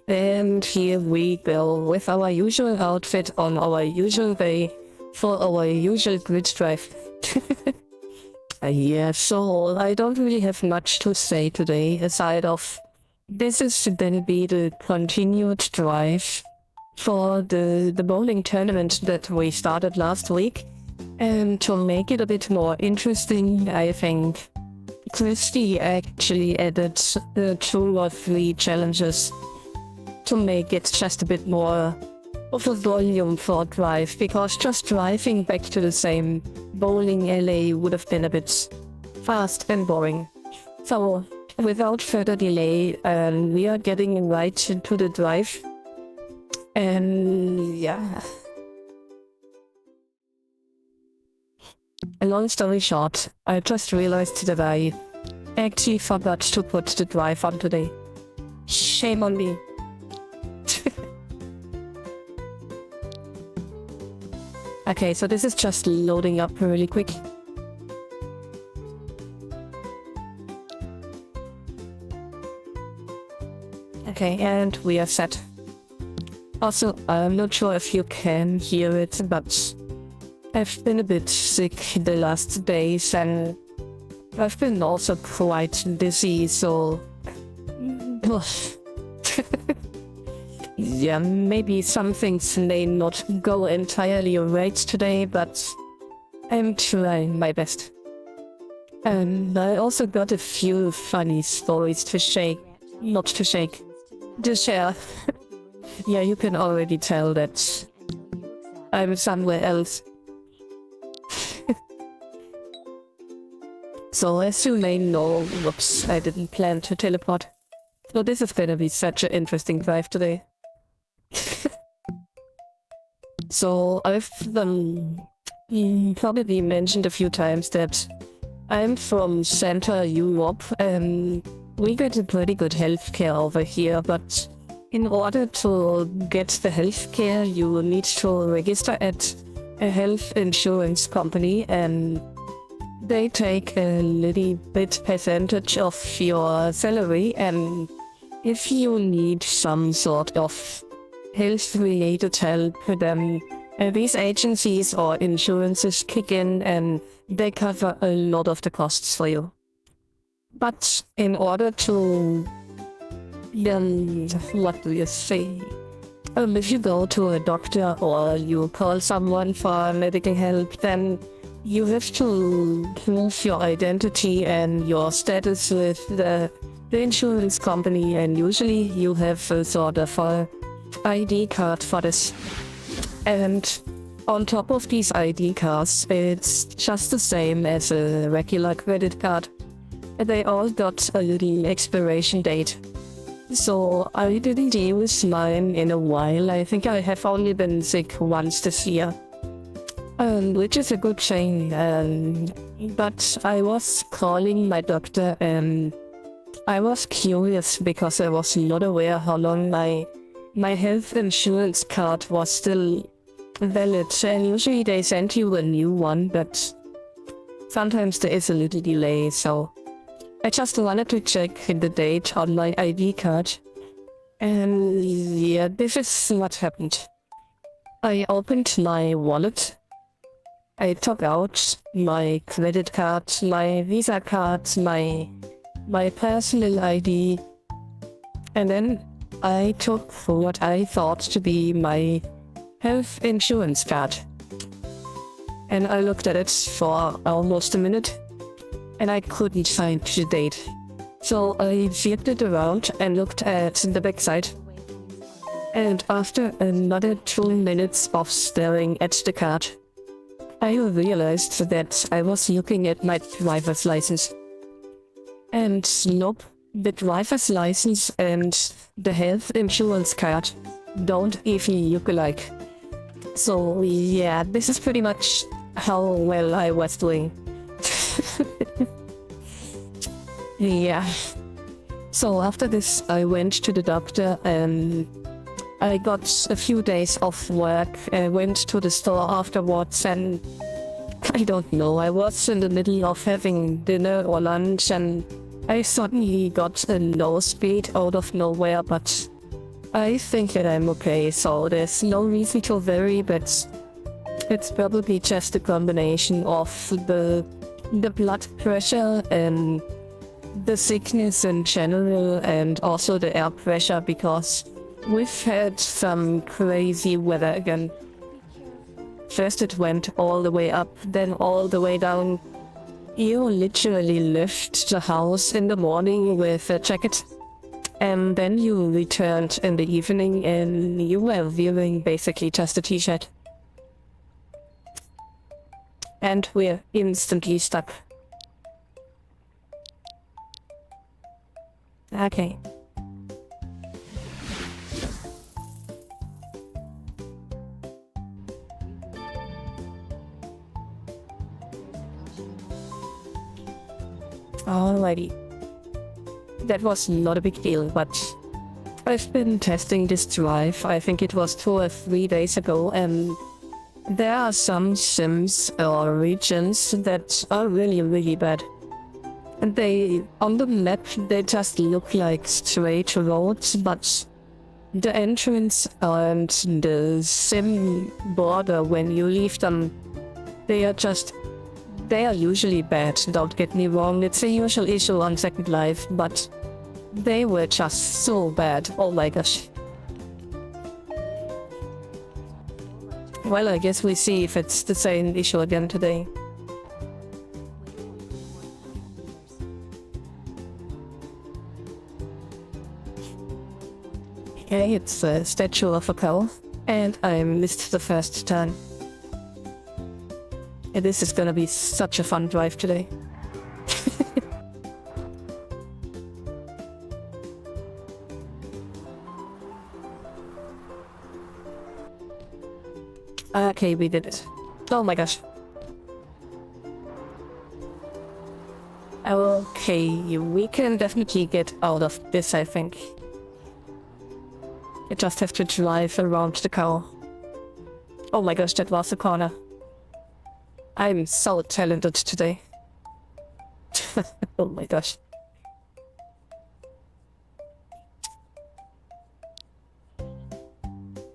And here we go with our usual outfit on our usual day for our usual grid drive. Yeah, so I don't really have much to say today aside of this is gonna be the continued drive for the bowling tournament that we started last week. And to make it a bit more interesting, I think Christy actually added 2 or 3 challenges to make it just a bit more of a volume for a drive, because just driving back to the same bowling alley would have been a bit fast and boring. So without further delay, we are getting right into the drive. And yeah. A long story short, I just realized that I actually forgot to put the drive on today. Shame on me. Okay, so this is just loading up really quick. Okay, and we are set. Also, I'm not sure if you can hear it, but I've been a bit sick the last days and I've been also quite dizzy, so yeah, maybe some things may not go entirely right today, but I'm trying my best. And I also got a few funny stories to share. Yeah, you can already tell that I'm somewhere else. So as you may know, whoops, I didn't plan to teleport. So this is gonna be such an interesting drive today. So I've probably mentioned a few times that I'm from Central Europe and we get a pretty good healthcare over here, but in order to get the healthcare you need to register at a health insurance company, and they take a little bit percentage of your salary, and if you need some sort of health-related help, then these agencies or insurances kick in and they cover a lot of the costs for you. But in order to, what do you say? If you go to a doctor or you call someone for medical help, then you have to prove your identity and your status with the insurance company, and usually you have a sort of a ID card for this. And on top of these ID cards, it's just the same as a regular credit card. They all got a little expiration date. So I didn't use mine in a while. I think I have only been sick once this year. Which is a good thing. But I was calling my doctor and I was curious because I was not aware how long my health insurance card was still valid. And usually they send you a new one, but sometimes there is a little delay, so I just wanted to check the date on my ID card. And yeah, this is what happened. I opened my wallet. I took out my credit card, my Visa card, my personal ID, and then I took what I thought to be my health insurance card. And I looked at it for almost a minute, and I couldn't find the date. So I flipped it around and looked at the backside. And after another 2 minutes of staring at the card, I realized that I was looking at my driver's license. And nope, the driver's license and the health insurance card don't even look alike. So yeah, this is pretty much how well I was doing. Yeah. So after this, I went to the doctor and I got a few days off work. I went to the store afterwards and I don't know, I was in the middle of having dinner or lunch and I suddenly got a nosebleed out of nowhere, but I think that I'm okay, so there's no reason to worry, but it's probably just a combination of the blood pressure and the sickness in general, and also the air pressure, because we've had some crazy weather again. First it went all the way up, then all the way down. You literally left the house in the morning with a jacket, and then you returned in the evening and you were wearing basically just a t-shirt. And we're instantly stuck. Okay. Alrighty. That was not a big deal, but I've been testing this drive, I think it was 2 or 3 days ago, and there are some sims or regions that are really bad. And on the map, they just look like straight roads, but the entrance and the sim border, when you leave them, they are usually bad, don't get me wrong, it's a usual issue on Second Life, but they were just so bad, oh my gosh. Well, I guess we see if it's the same issue again today. Okay, it's a statue of a cow, and I missed the first turn. And this is gonna be such a fun drive today. Okay, we did it. Oh my gosh. Okay, we can definitely get out of this, I think. I just have to drive around the cow. Oh my gosh, that was a corner. I'm so talented today. Oh my gosh.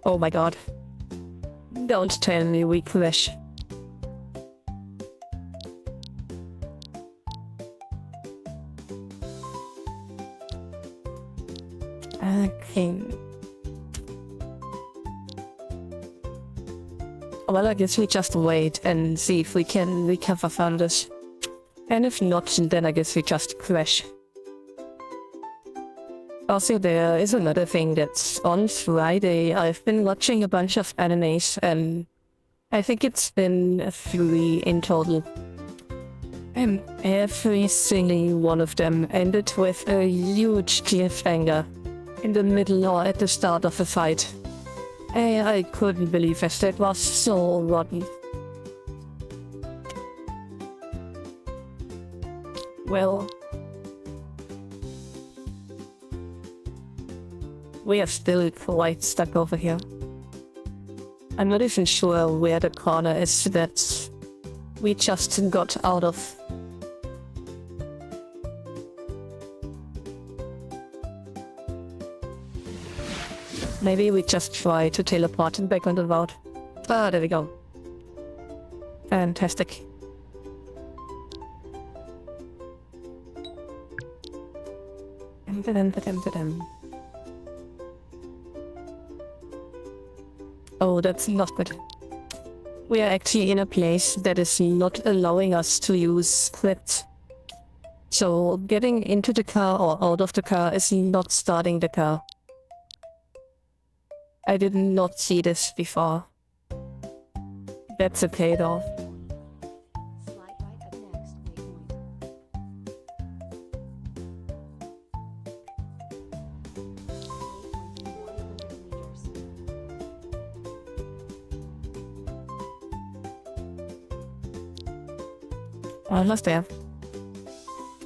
Oh my god. Don't tell me we crash. Okay. Well, I guess we just wait and see if we can recover from this. And if not, then I guess we just crash. Also, there is another thing that's on Friday. I've been watching a bunch of animes, and I think it's been 3 in total. And every single one of them ended with a huge cliffhanger in the middle or at the start of a fight. I couldn't believe it. That was so rotten. Well, we are still quite stuck over here. I'm not even sure where the corner is that we just got out of. Maybe we just try to teleport back on the road. Ah, there we go. Fantastic. Oh, that's not good. We are actually in a place that is not allowing us to use script. So getting into the car or out of the car is not starting the car. I did not see this before. That's okay though. Almost there.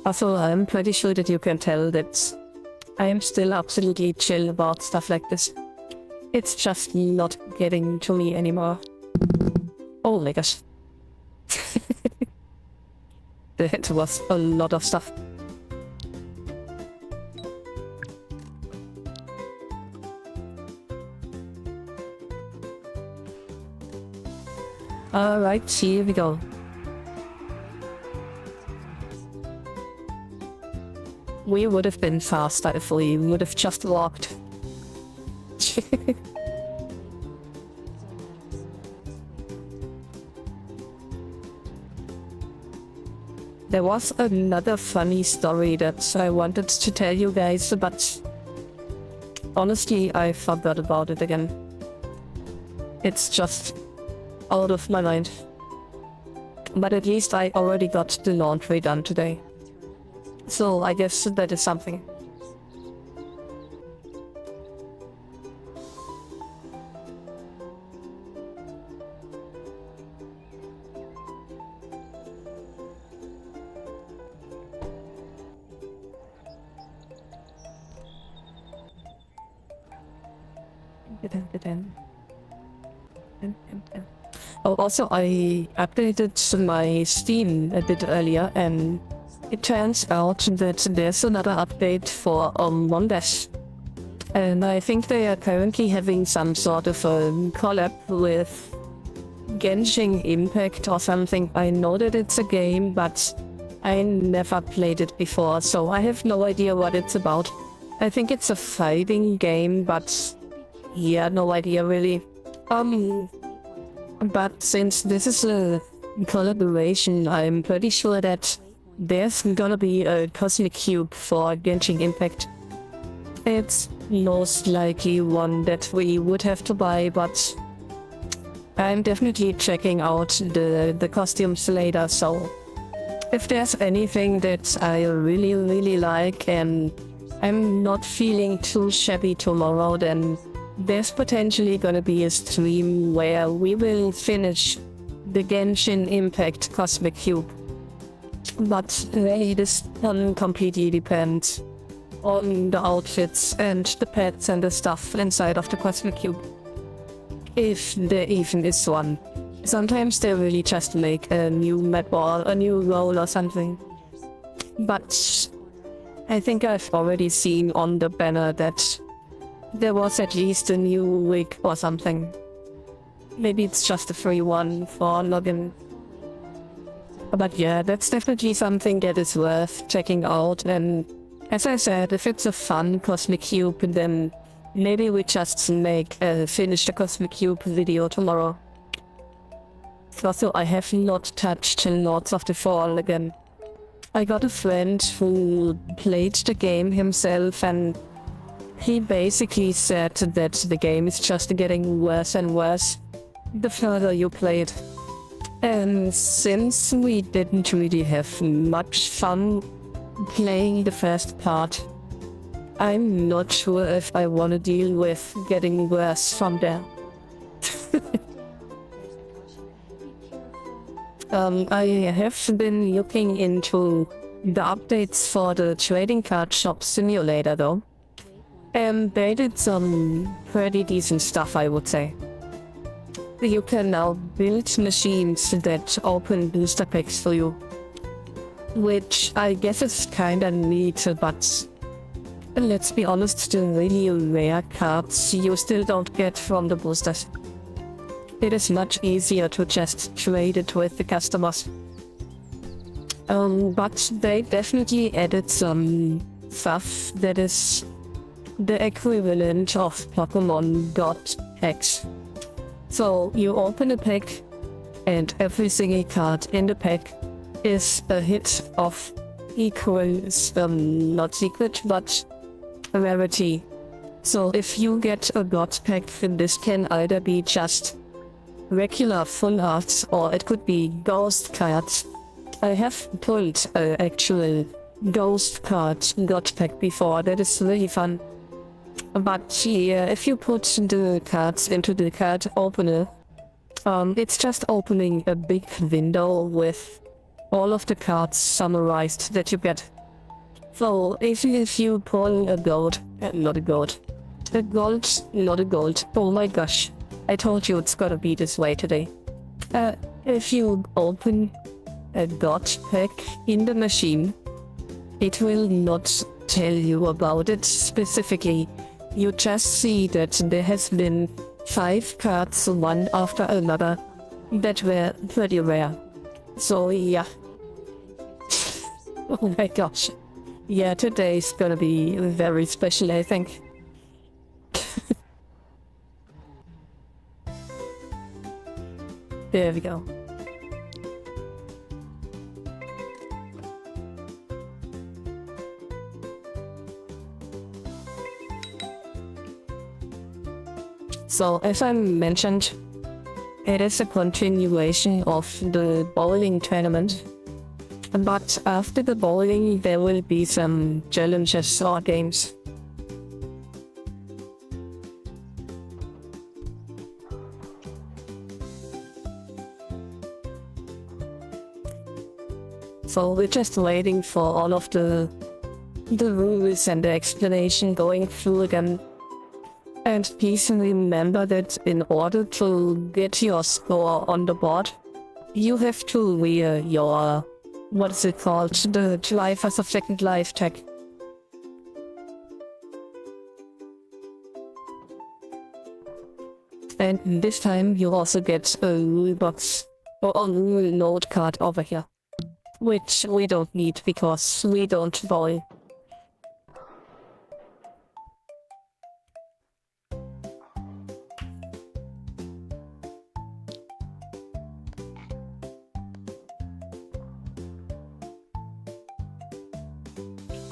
Also, I'm pretty sure that you can tell that I am still absolutely chill about stuff like this. It's just not getting to me anymore. Oh my gosh. That was a lot of stuff. Alright, here we go. We would have been faster if we would have just walked. There was another funny story that I wanted to tell you guys, but honestly, I forgot about it again. It's just out of my mind. But at least I already got the laundry done today. So I guess that is something. Oh, also I updated my Steam a bit earlier, and it turns out that there's another update for Mondays. And I think they are currently having some sort of a collab with Genshin Impact or something. I know that it's a game, but I never played it before, so I have no idea what it's about. I think it's a fighting game, but yeah, no idea really. But since this is a collaboration, I'm pretty sure that there's gonna be a Cosmic Cube for Genshin Impact. It's most likely one that we would have to buy, but I'm definitely checking out the costumes later, so if there's anything that I really like and I'm not feeling too shabby tomorrow, then there's potentially gonna be a stream where we will finish the Genshin Impact Cosmic Cube. But this completely depends on the outfits and the pets and the stuff inside of the Cosmic Cube. If there even is one. Sometimes they really just make a new map or a new role or something. But I think I've already seen on the banner that there was at least a new wig or something. Maybe it's just a free one for login. But yeah, that's definitely something that is worth checking out. And as I said, if it's a fun Cosmic Cube, then maybe we just finish the Cosmic Cube video tomorrow. Also, I have not touched Lords of the Fall again. I got a friend who played the game himself, and he basically said that the game is just getting worse and worse the further you play it. And since we didn't really have much fun playing the first part, I'm not sure if I want to deal with getting worse from there. I have been looking into the updates for the trading card shop simulator though. And they did some pretty decent stuff, I would say. You can now build machines that open booster packs for you. Which I guess is kinda neat, but let's be honest, the really rare cards you still don't get from the boosters. It is much easier to just trade it with the customers. But they definitely added some stuff that is the equivalent of Pokemon got packs. So you open a pack and every single card in the pack is a hit of equal, not secret, but rarity. So if you get a god pack, this can either be just regular full arts or it could be ghost cards. I have pulled an actual ghost card god pack before, that is really fun. But yeah, if you put the cards into the card opener, it's just opening a big window with all of the cards summarized that you get. So if you pull a gold, not a gold, oh my gosh, I told you it's gonna be this way today. If you open a god pack in the machine, it will not tell you about it specifically. You just see that there has been 5 cards one after another that were pretty rare. So yeah. Oh my gosh. Yeah, today's gonna be very special, I think. There we go. So, as I mentioned, it is a continuation of the bowling tournament. But after the bowling, there will be some challenges or games. So we're just waiting for all of the rules and the explanation going through again. And please remember that in order to get your score on the board, you have to wear your, what is it called, the Life as a Second Life tag. And this time you also get a rule box or a rule note card over here, which we don't need because we don't bowl.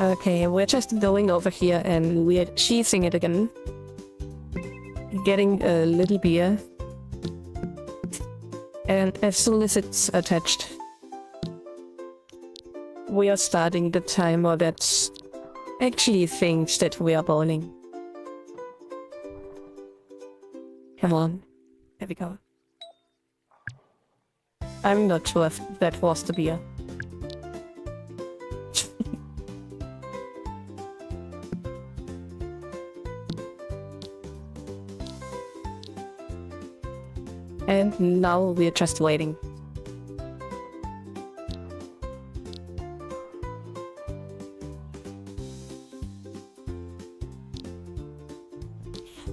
Okay, we're just going over here and we're cheesing it again. Getting a little beer. And as soon as it's attached, we are starting the timer that actually thinks that we are bowling. Come on. There we go. I'm not sure if that was the beer. And now we're just waiting.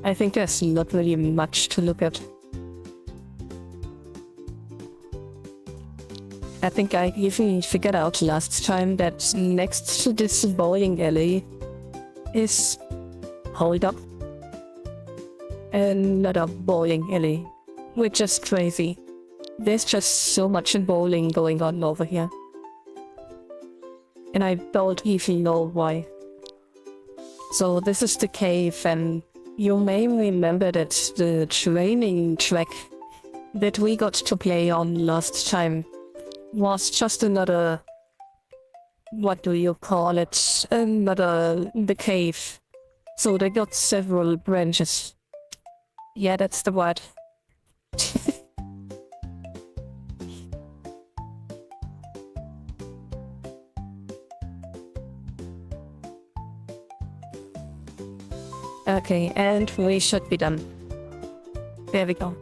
I think there's not really much to look at. I think I even figured out last time that next to this bowling alley is, hold up, another bowling alley. Which is crazy. There's just so much bowling going on over here. And I don't even know why. So this is the cave, and you may remember that the training track that we got to play on last time was just another... what do you call it? The cave. So they got several branches. Yeah, that's the word. Okay, and we should be done. There we go.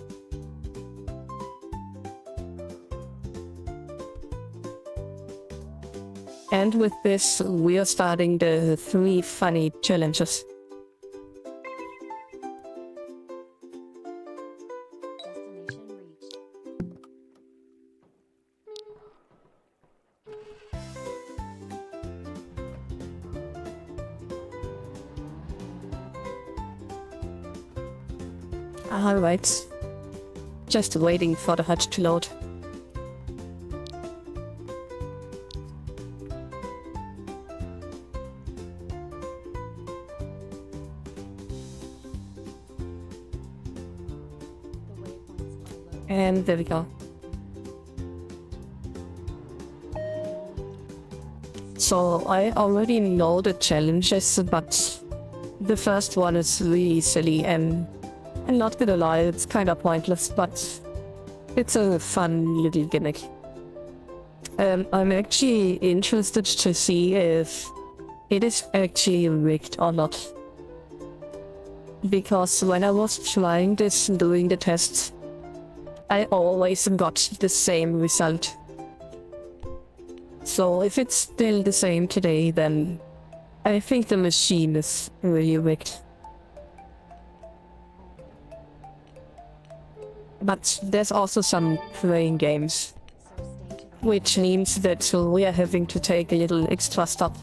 And with this, we are starting the 3 funny challenges. Alright. Just waiting for the hut to load. And there we go. So I already know the challenges, but the first one is really silly, and I'm not gonna lie, it's kinda pointless, but it's a fun little gimmick. I'm actually interested to see if it is actually rigged or not. Because when I was trying this during the tests, I always got the same result. So if it's still the same today, then I think the machine is really rigged. But there's also some playing games, which means that we are having to take a little extra stop.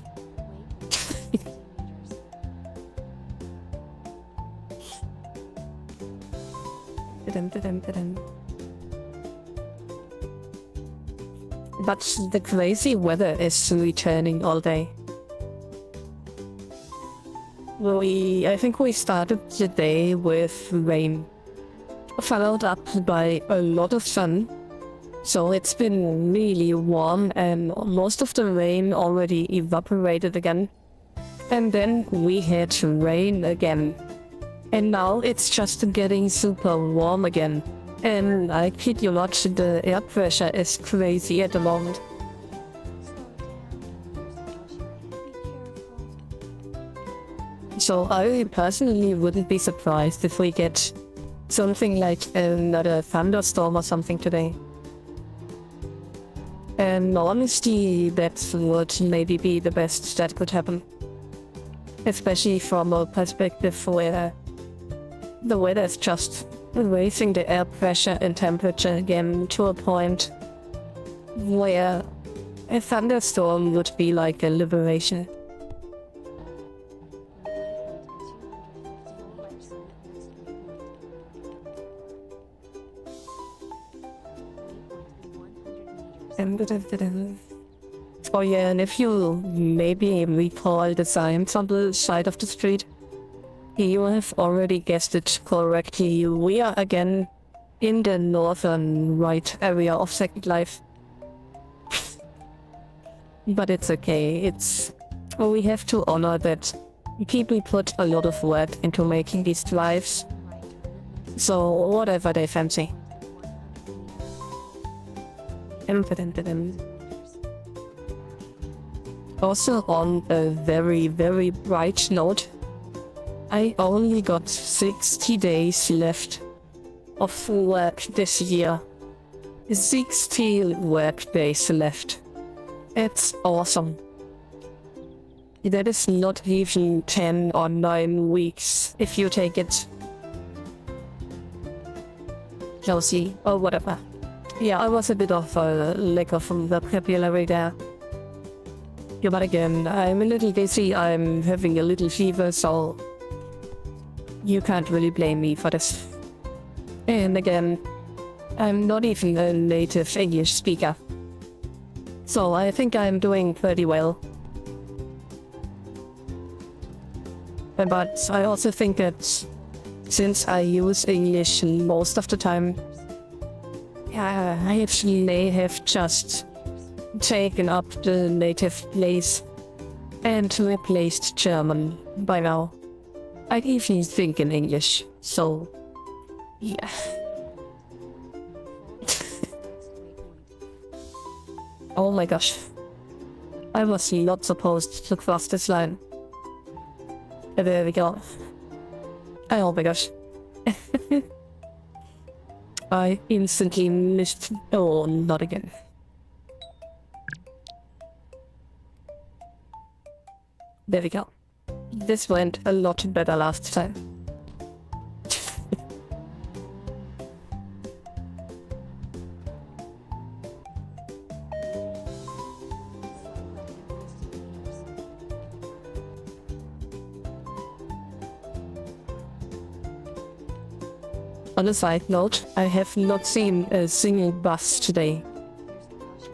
But the crazy weather is returning all day. I think we started the day with rain, followed up by a lot of sun. So it's been really warm and most of the rain already evaporated again. And then we had rain again. And now it's just getting super warm again. And I kid you not, the air pressure is crazy at the moment. So I personally wouldn't be surprised if we get something like another thunderstorm or something today. And honestly, that would maybe be the best that could happen. Especially from a perspective where the weather is just raising the air pressure and temperature again to a point where a thunderstorm would be like a liberation. Oh yeah, and if you maybe recall the signs on the side of the street, you have already guessed it correctly. We are again in the northern right area of Second Life. But it's okay, we have to honor that people put a lot of work into making these drives. So whatever they fancy. Also on a very, very bright note, I only got 60 days left of work this year. 60 work days left. It's awesome. That is not even 10 or 9 weeks if you take it closely or whatever. Yeah, I was a bit of a lack of vocabulary there. Yeah, but again, I'm a little dizzy, I'm having a little fever, so you can't really blame me for this. And again, I'm not even a native English speaker. So I think I'm doing pretty well. But I also think that since I use English most of the time, I actually may have just taken up the native place and replaced German by now. I even think in English, so yeah. Oh my gosh. I was not supposed to cross this line. There we go. Oh my gosh. I instantly missed. Oh, not again. There we go. This went a lot better last time. On a side note, I have not seen a single bus today.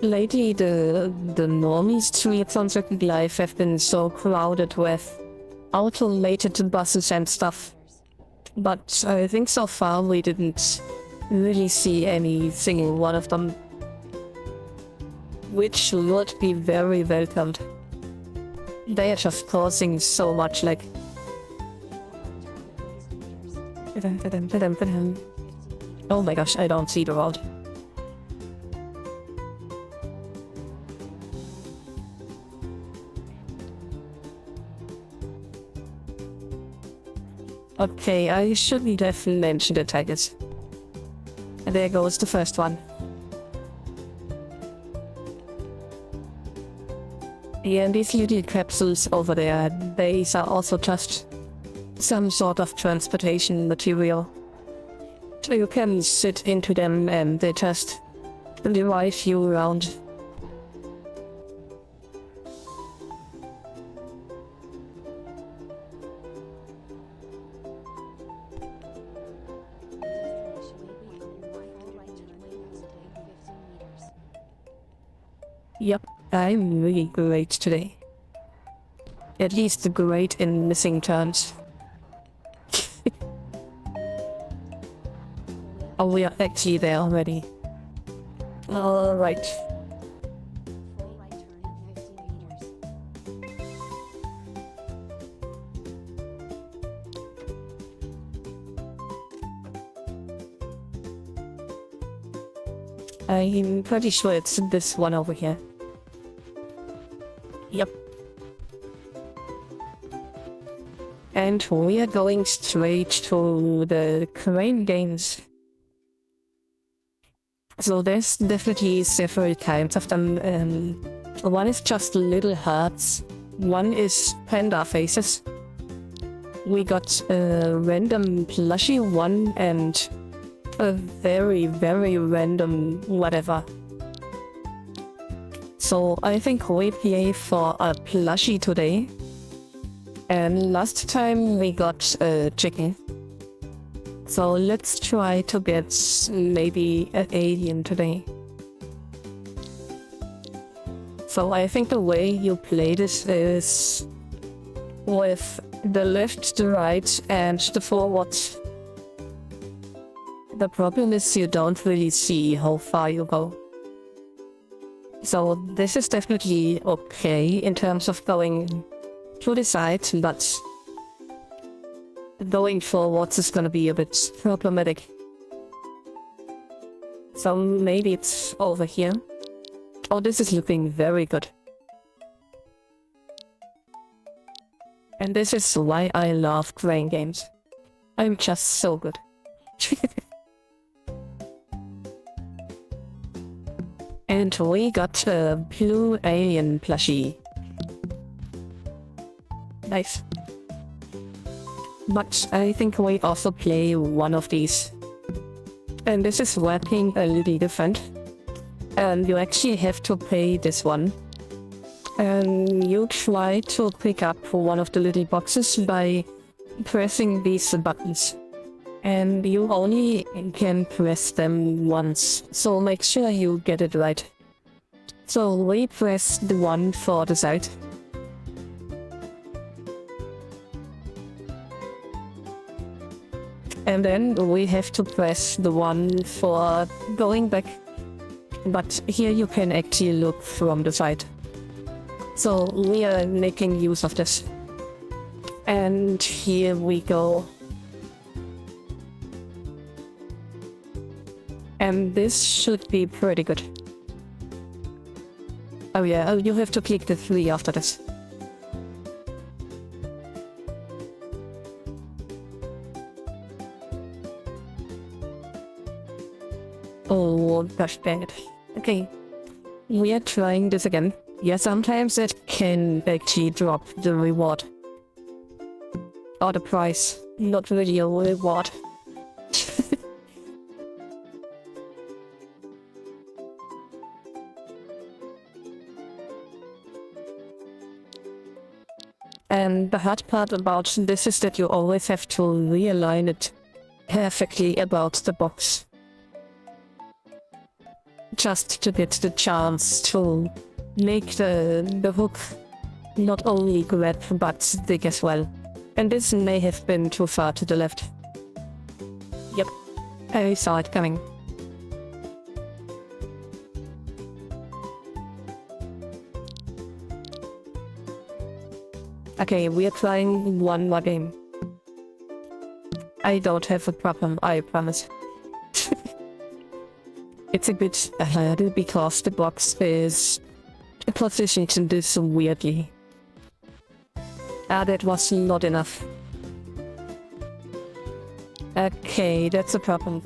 Lately, the normal streets on Second Life have been so crowded with automated buses and stuff. But I think so far we didn't really see any single one of them. Which would be very welcomed. They are just causing so much like... Oh my gosh, I don't see the road. Okay, I shouldn't have mentioned the targets. And there goes the first one. Yeah, and these little capsules over there, these are also just some sort of transportation material. So you can sit into them and they just drive you around. Yep, I'm really great today. At least great in missing turns. Oh, we are actually there already. Alright. I'm pretty sure it's this one over here. Yep. And we are going straight to the crane games. So there's definitely several kinds of them. One is just little hearts. One is panda faces. We got a random plushie one and a very, very random whatever. So I think we play for a plushie today. And last time we got a chicken. So let's try to get maybe an alien today. So I think the way you play this is with the left, the right, and the forward. The problem is you don't really see how far you go. So this is definitely okay in terms of going to the side, but going forwards is gonna be a bit problematic. So maybe it's over here. Oh, this is looking very good. And this is why I love crane games. I'm just so good. And we got a blue alien plushie. Nice. But I think we also play one of these. And this is working a little different. And you actually have to pay this one. And you try to pick up one of the little boxes by pressing these buttons. And you only can press them once, so make sure you get it right. So we press the one for the side. And then we have to press the one for going back. But here you can actually look from the side. So we are making use of this. And here we go. And this should be pretty good. Oh yeah, you have to click the 3 after this. Oh, gosh dang it. Okay, we are trying this again. Yeah, sometimes it can actually drop the reward. Or the price, not really a reward. And the hard part about this is that you always have to realign it perfectly about the box. Just to get the chance to make the hook not only grab but dig as well. And this may have been too far to the left. Yep, I saw it coming. Okay, we are trying one more game. I don't have a problem, I promise. It's a bit hard because the box is positioned this weirdly. That was not enough. Okay, that's a problem.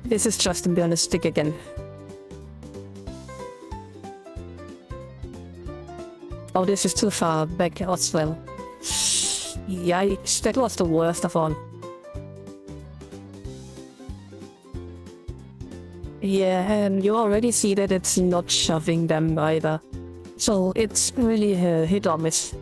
This is just a bonus stick again. Oh, this is too far back as well. Yikes, that was the worst of all. Yeah, and you already see that it's not shoving them either. So it's really a hit or miss.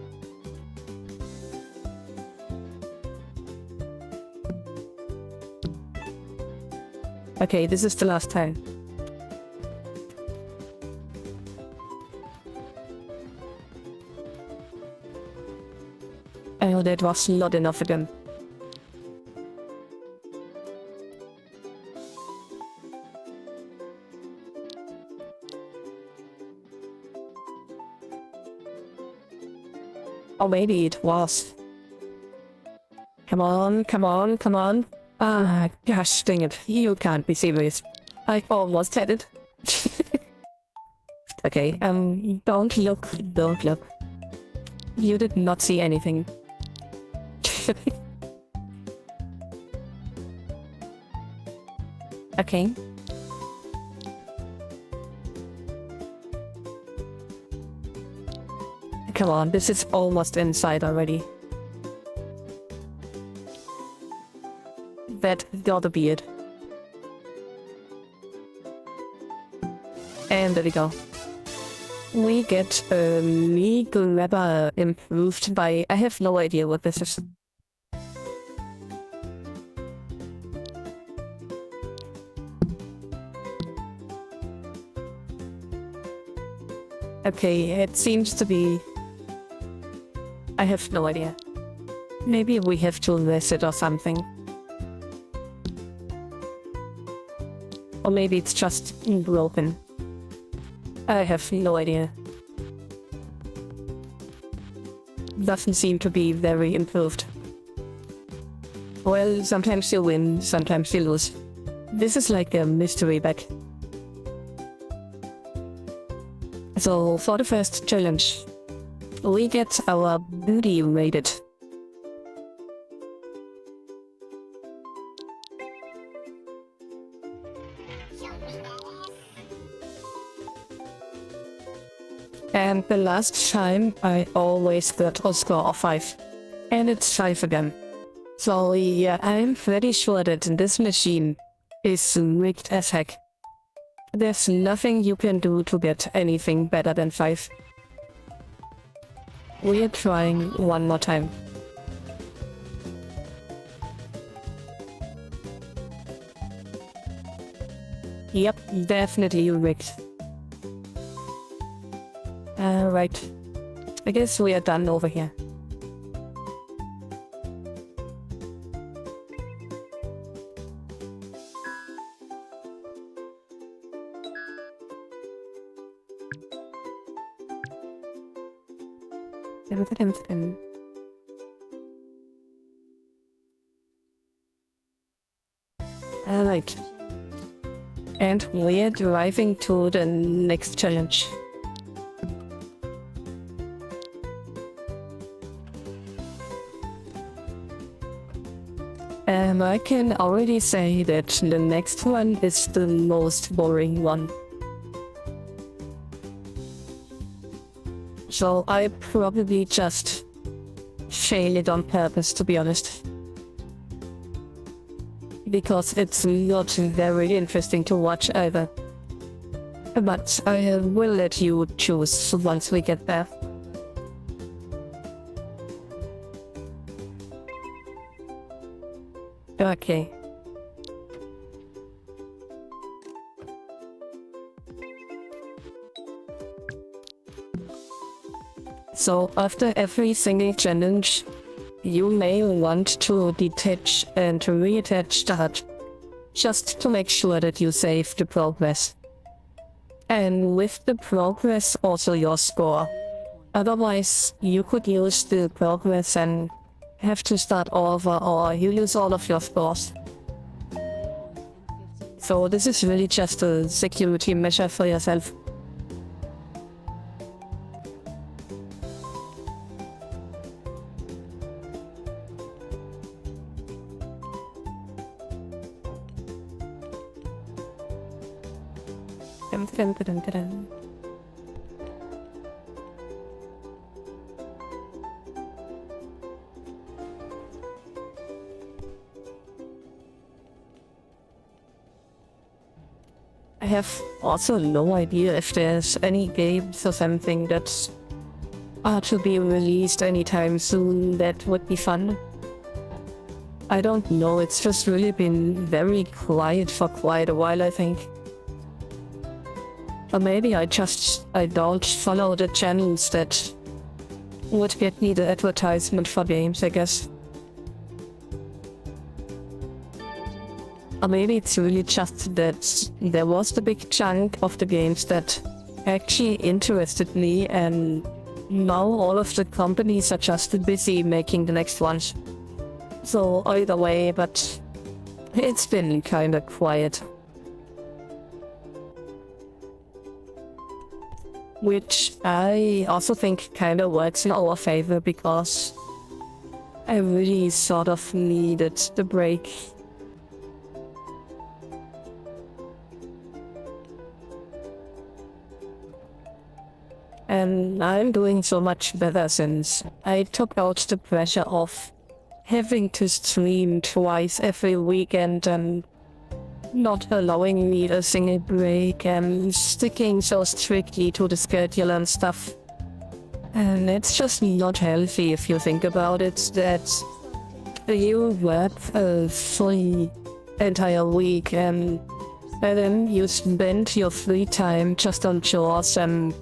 Okay, this is the last time. Oh, that was not enough again. Or maybe it was. Come on, come on, come on. Ah, gosh dang it. You can't be serious. I almost had it. Okay, don't look, don't look. You did not see anything. Okay. Come on, this is almost inside already. That gotta be it. And there we go. We get a legal lever improved by... I have no idea what this is. Okay, it seems to be... I have no idea. Maybe we have to miss it or something. Or maybe it's just broken. I have no idea. Doesn't seem to be very improved. Well, sometimes you win, sometimes you lose. This is like a mystery bag. So, for the first challenge, we get our booty rated. And the last time I always got a score of 5. And it's 5 again. So yeah, I'm pretty sure that this machine is rigged as heck. There's nothing you can do to get anything better than 5. We're trying one more time. Yep, definitely rigged. Right. I guess we are done over here. Alright. And we're driving to the next challenge. I can already say that the next one is the most boring one. So I probably just fail it on purpose, to be honest. Because it's not very interesting to watch either. But I will let you choose once we get there. Okay. So after every single challenge, you may want to detach and reattach the HUD, just to make sure that you save the progress. And with the progress also your score. Otherwise, you could use the progress and have to start over, or you lose all of your scores. So this is really just a security measure for yourself. I have also no idea if there's any games or something that are to be released anytime soon that would be fun. I don't know, it's just really been very quiet for quite a while, I think. Or maybe I don't follow the channels that would get me the advertisement for games, I guess. Or maybe it's really just that there was the big chunk of the games that actually interested me, and now all of the companies are just busy making the next ones. So either way, but it's been kinda quiet. Which I also think kinda works in our favor, because I really sort of needed the break. And I'm doing so much better since I took out the pressure of having to stream twice every weekend and not allowing me a single break and sticking so strictly to the schedule and stuff. And it's just not healthy if you think about it, that you work a full entire week and then you spend your free time just on chores and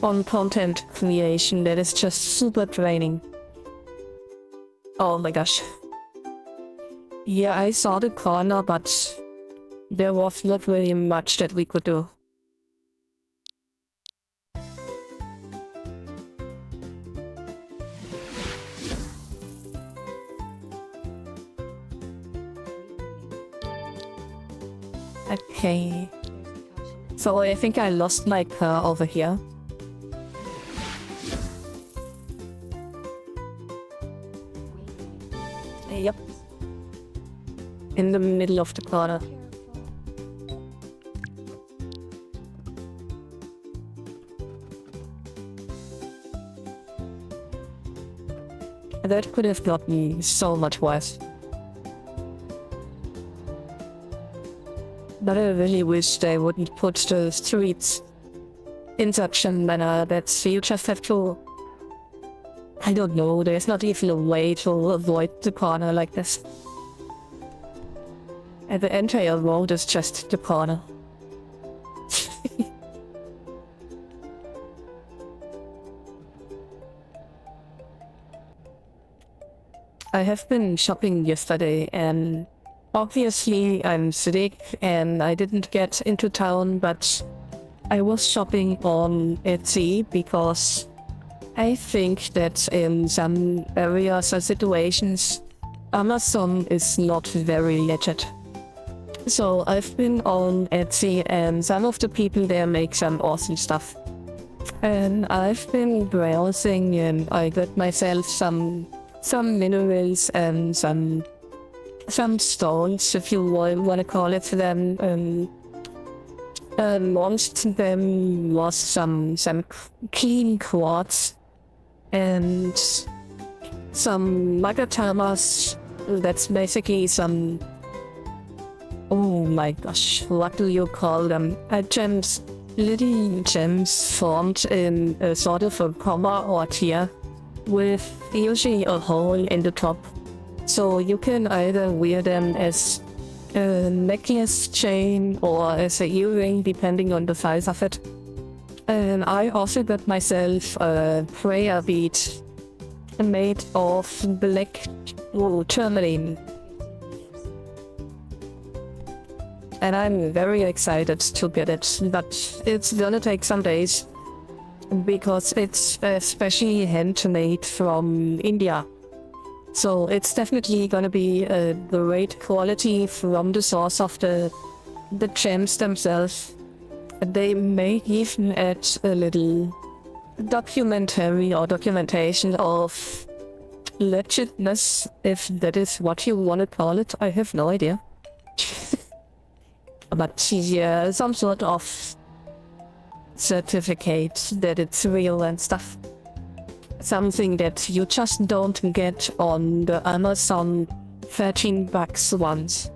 on content creation that is just super draining. Oh my gosh. Yeah, I saw the corner, but there was not really much that we could do. Okay. So I think I lost my car over here. Yep. In the middle of the corner. That could have gotten so much worse. But I really wish they wouldn't put the streets in such a manner that you just have to... I don't know, there's not even a way to avoid the corner like this. And the entire road is just the corner. I have been shopping yesterday, and obviously I'm sick and I didn't get into town, but I was shopping on Etsy because I think that in some areas or situations, Amazon is not very legit. So I've been on Etsy, and some of the people there make some awesome stuff. And I've been browsing, and I got myself some minerals and some stones, if you want to call it them. Amongst them was some clean quartz and some magatamas. That's basically some... Oh my gosh, what do you call them? Gems. Little gems formed in a sort of a comma or tier, with usually a hole in the top. So you can either wear them as a necklace, chain, or as a earring, depending on the size of it. And I also got myself a prayer bead made of black tourmaline. And I'm very excited to get it, but it's gonna take some days, because it's especially handmade from India. So it's definitely gonna be a great quality from the source of the gems themselves. They may even add a little documentation of legitness, if that is what you want to call it. I have no idea. But yeah, some sort of certificate that it's real and stuff. Something that you just don't get on the Amazon 13 bucks ones.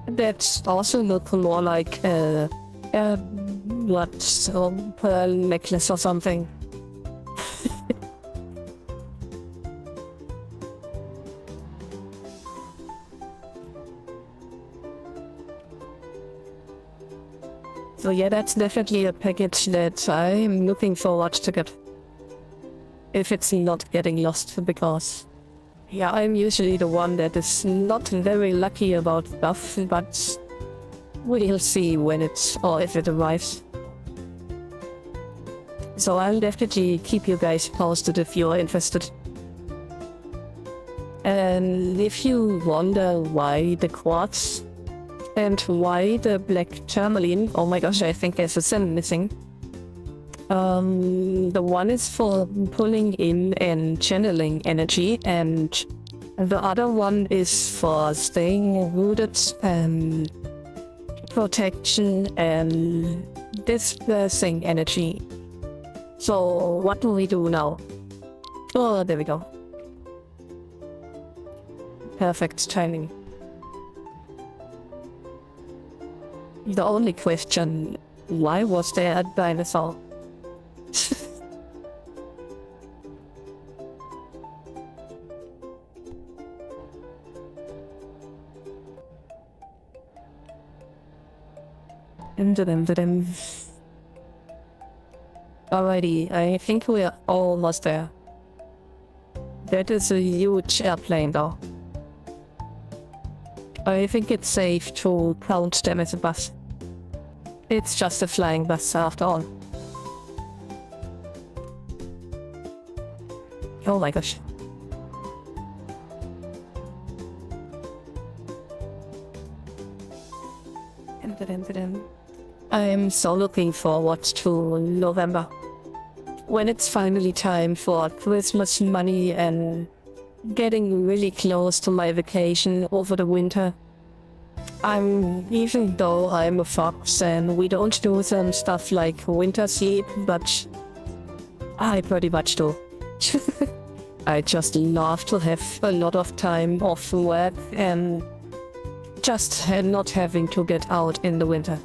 That also look more like a What, some pearl necklace or something. So yeah, that's definitely a package that I'm looking forward to get. If it's not getting lost, because yeah, I'm usually the one that is not very lucky about stuff, but we'll see when it's, or if it arrives. So I'll definitely keep you guys posted if you're interested. And if you wonder why the quartz and why the black tourmaline, oh my gosh, I think there's a sim missing. The one is for pulling in and channeling energy, and the other one is for staying rooted and protection and dispersing energy. So what do we do now? Oh, there we go. Perfect timing. The only question, why was there a dinosaur? Alrighty, I think we are almost there. That is a huge airplane though. I think it's safe to count them as a bus. It's just a flying bus after all. Oh my gosh. I'm so looking forward to November, when it's finally time for Christmas money and getting really close to my vacation over the winter. Even though I'm a fox and we don't do some stuff like winter sleep, but I pretty much do. I just love to have a lot of time off work and just not having to get out in the winter.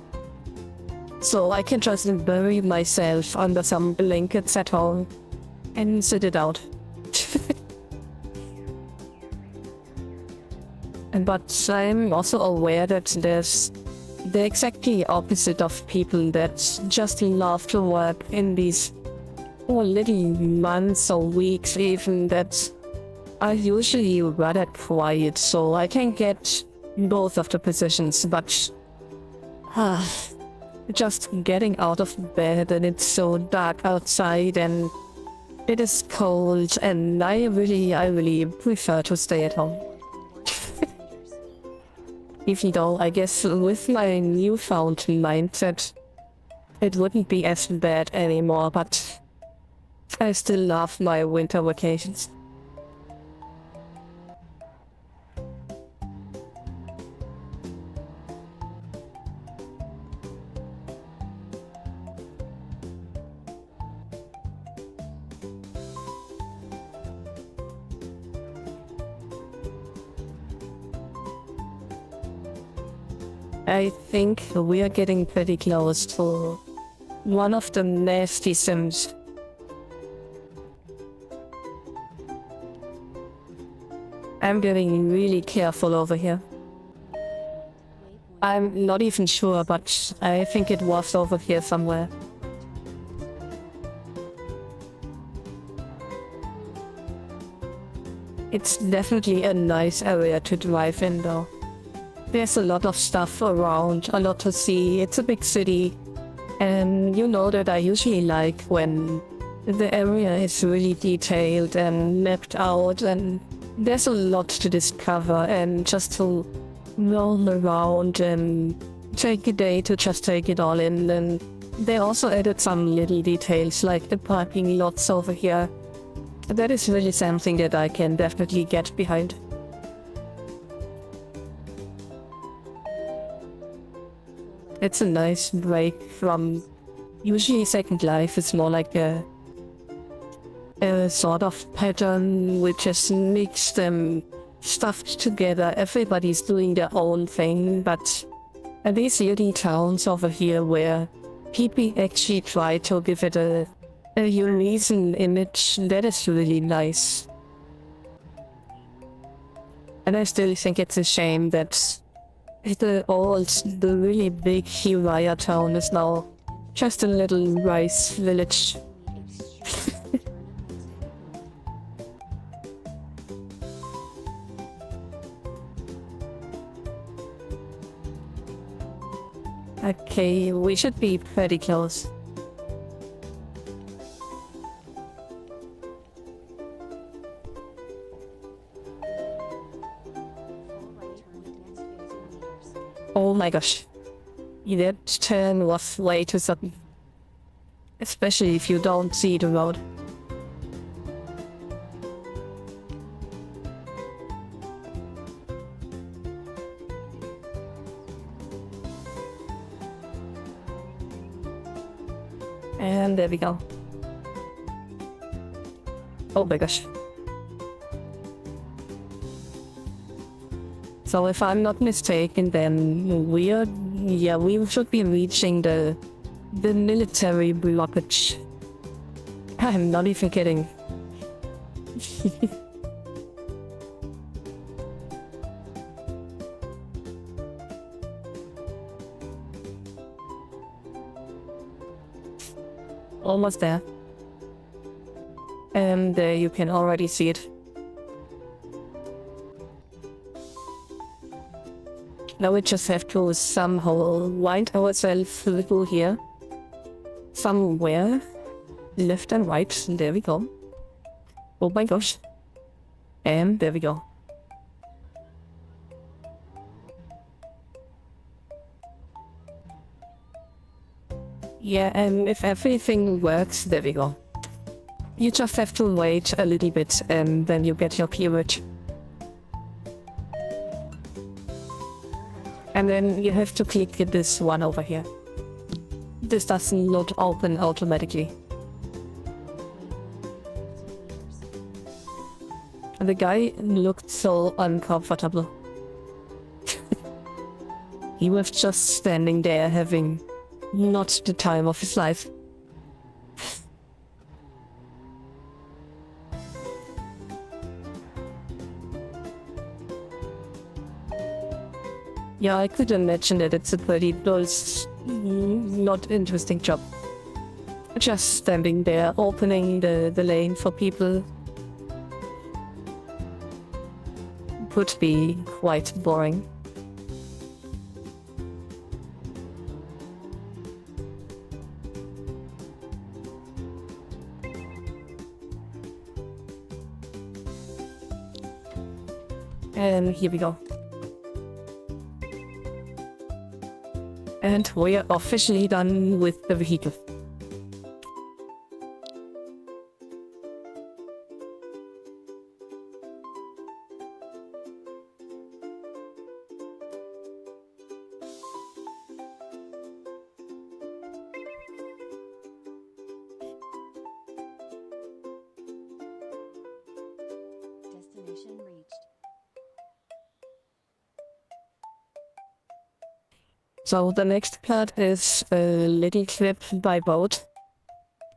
So I can just bury myself under some blankets at home and sit it out. But I'm also aware that there's the exactly opposite of people that just love to work in these little months or weeks even that are usually rather quiet, so I can get both of the positions, but just getting out of bed and it's so dark outside and it is cold and I really prefer to stay at home. Even though I guess with my newfound mindset it wouldn't be as bad anymore, but I still love my winter vacations. I think we are getting pretty close to one of the nasty sims. I'm getting really careful over here. I'm not even sure, but I think it was over here somewhere. It's definitely a nice area to drive in though. There's a lot of stuff around, a lot to see. It's a big city. And you know that I usually like when the area is really detailed and mapped out and there's a lot to discover and just to roll around and take a day to just take it all in. And they also added some little details like the parking lots over here. That is really something that I can definitely get behind. It's a nice break from usually Second Life. It's more like a sort of pattern which just makes them stuffed together. Everybody's doing their own thing, but And these little towns over here where people actually try to give it a unique image that is really nice. And I still think it's a shame that the really big Hiwaya town is now just a little rice village. Okay, we should be pretty close. Oh my gosh. That turn was way too sudden. Especially if you don't see the road. And there we go. Oh my gosh. So if I'm not mistaken, then we should be reaching the military blockage. I'm not even kidding. Almost there. And you can already see it. Now we just have to somehow wind ourselves through here. Somewhere. Left and right. There we go. Oh my gosh. And there we go. Yeah, and if everything works, there we go. You just have to wait a little bit and then you get your peerage. And then you have to click this one over here. This does not open automatically. And the guy looked so uncomfortable. He was just standing there having not the time of his life. Yeah, I could imagine that it's a pretty dull, not interesting job. Just standing there, opening the lane for people. Could be quite boring. And here we go. And we are officially done with the vehicle. Destination reached. So the next part is a little trip by boat.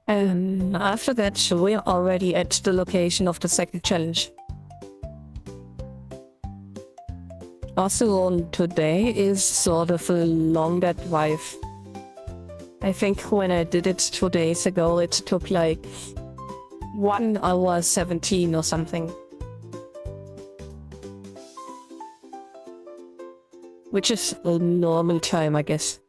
And after that, we're already at the location of the second challenge. Also, today is sort of a longer drive. I think when I did it 2 days ago, it took like 1 hour 17 or something. Which is a normal time, I guess.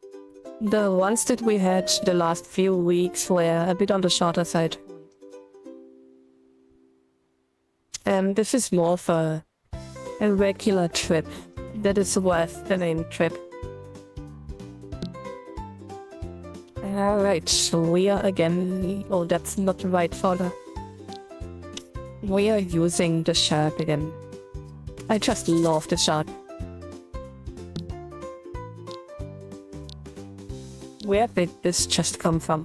The ones that we had the last few weeks were a bit on the shorter side. And this is more of a regular trip that is worth the name trip. Alright, so we are again... Oh, that's not the right folder. We are using the shark again. I just love the shark. Where did this just come from?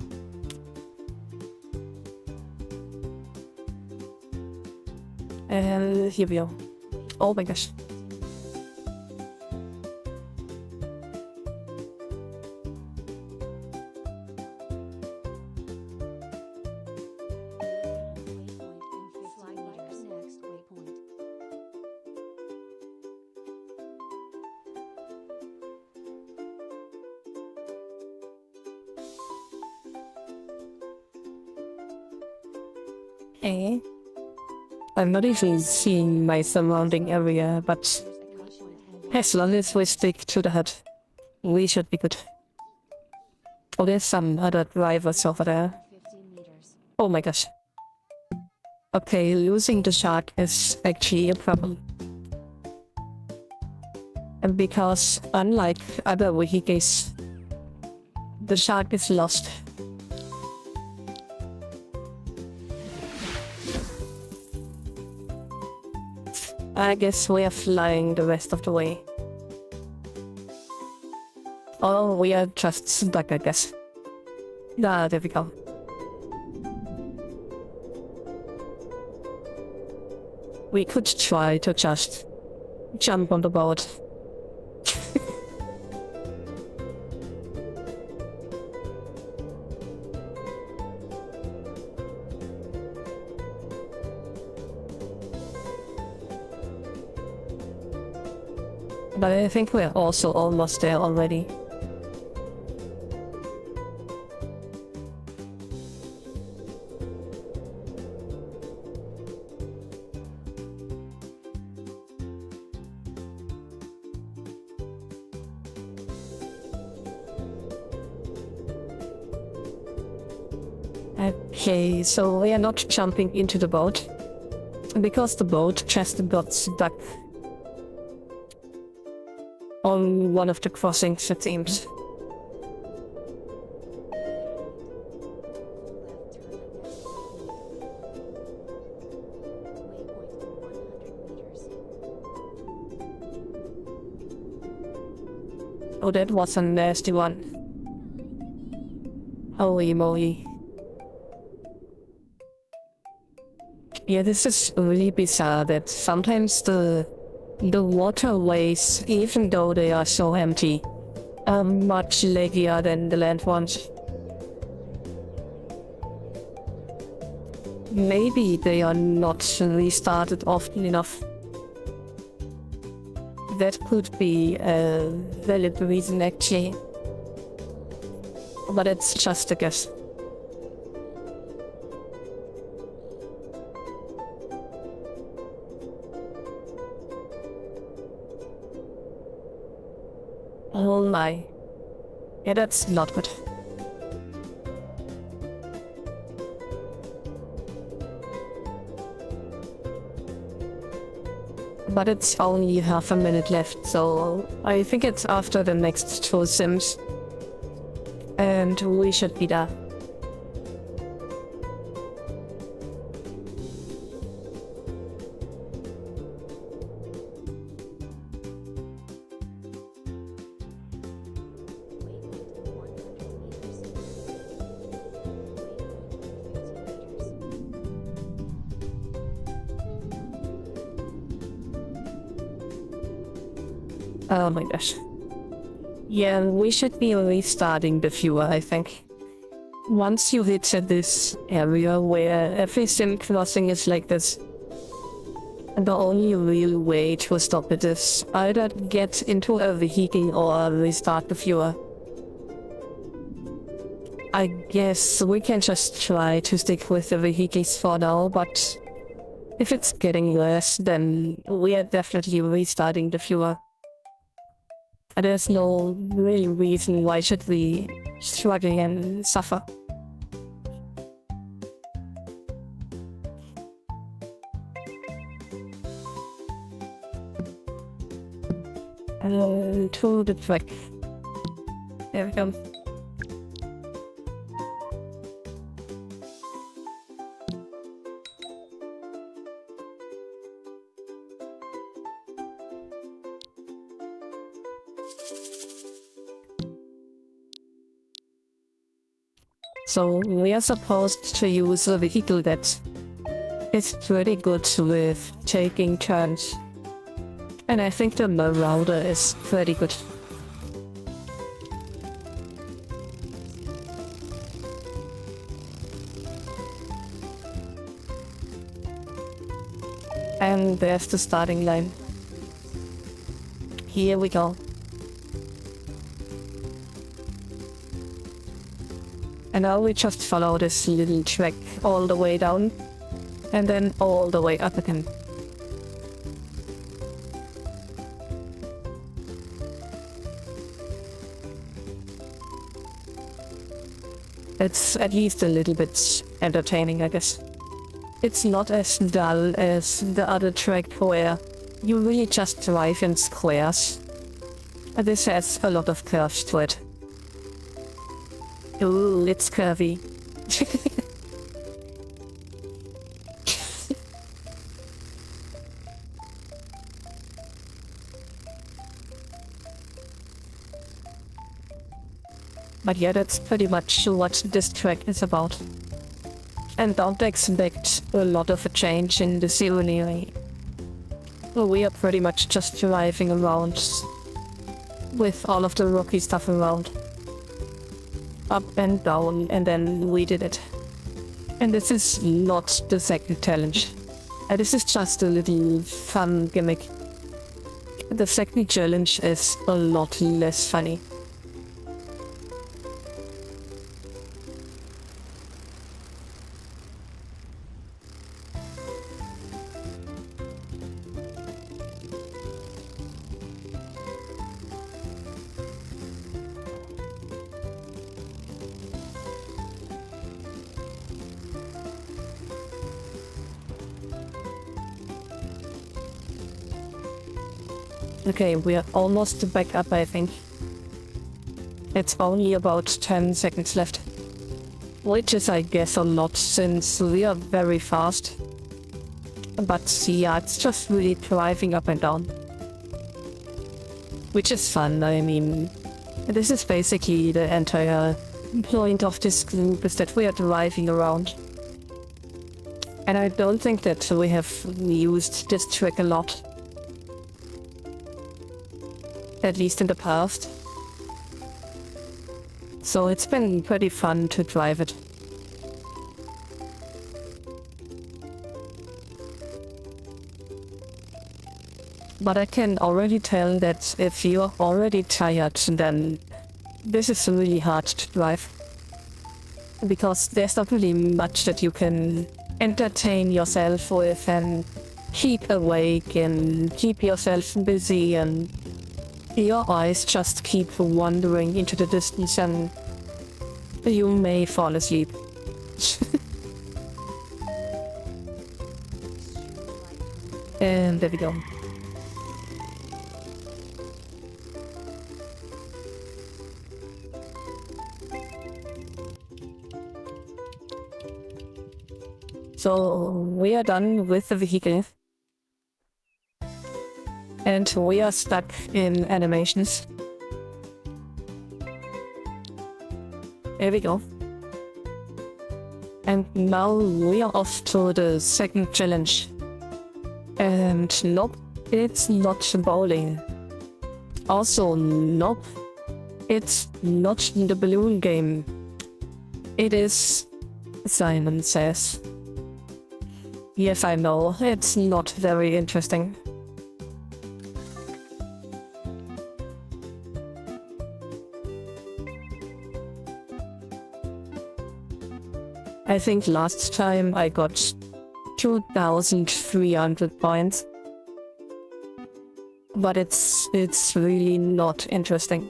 And here we go. Oh my gosh. Eh? I'm not even seeing my surrounding area, but There's a caution ahead. as long as we stick to that, we should be good. Oh, there's some other drivers over there. 50 meters. Oh my gosh. Okay, losing the shark is actually a problem. And because, unlike other vehicles, the shark is lost. I guess we are flying the rest of the way. Oh, we are just stuck, I guess. Ah, there we go. We could try to just jump on the boat. But I think we're also almost there already. Okay, so we are not jumping into the boat, because the boat just got stuck on one of the crossings, it seems. Left turn at next waypoint in 100 meters. Oh, that was a nasty one. Holy moly. Yeah, this is really bizarre that sometimes the waterways, even though they are so empty, are much leggier than the land ones. Maybe they are not restarted often enough. That could be a valid reason, actually. But it's just a guess. Oh my. Yeah, that's not good. But it's only half a minute left, so I think it's after the next two sims. And we should be there. Oh my gosh. Yeah, we should be restarting the viewer, I think. Once you hit this area where every sim crossing is like this, the only real way to stop it is either get into a vehicle or restart the viewer. I guess we can just try to stick with the vehicles for now, but if it's getting worse, then we are definitely restarting the viewer. There's no real reason why should we struggle and suffer. To the track. There we go. So we are supposed to use a vehicle that is pretty good with taking turns. And I think the Marauder is pretty good. And there's the starting line. Here we go. And now we just follow this little track all the way down. And then all the way up again. It's at least a little bit entertaining, I guess. It's not as dull as the other track where you really just drive in squares. This has a lot of curves to it. Ooh, it's curvy. But yeah, that's pretty much what this track is about. And don't expect a lot of a change in the scenery. We are pretty much just driving around with all of the rocky stuff around. Up and down, and then we did it. And this is not the second challenge. This is just a little fun gimmick. The second challenge is a lot less funny. Okay, we are almost back up, I think. It's only about 10 seconds left. Which is, I guess, a lot since we are very fast. But yeah, it's just really driving up and down. Which is fun, I mean. This is basically the entire point of this group, is that we are driving around. And I don't think that we have used this trick a lot. At least in the past. So it's been pretty fun to drive it. But I can already tell that if you're already tired, then this is really hard to drive. Because there's not really much that you can entertain yourself with and keep awake and keep yourself busy, and your eyes just keep wandering into the distance and you may fall asleep. And there we go. So we are done with the vehicle. And we are stuck in animations. There we go. And now we are off to the second challenge. And nope, it's not bowling. Also, nope, it's not the balloon game. It is, Simon says. Yes, I know, it's not very interesting. I think last time I got 2,300 points. But it's really not interesting.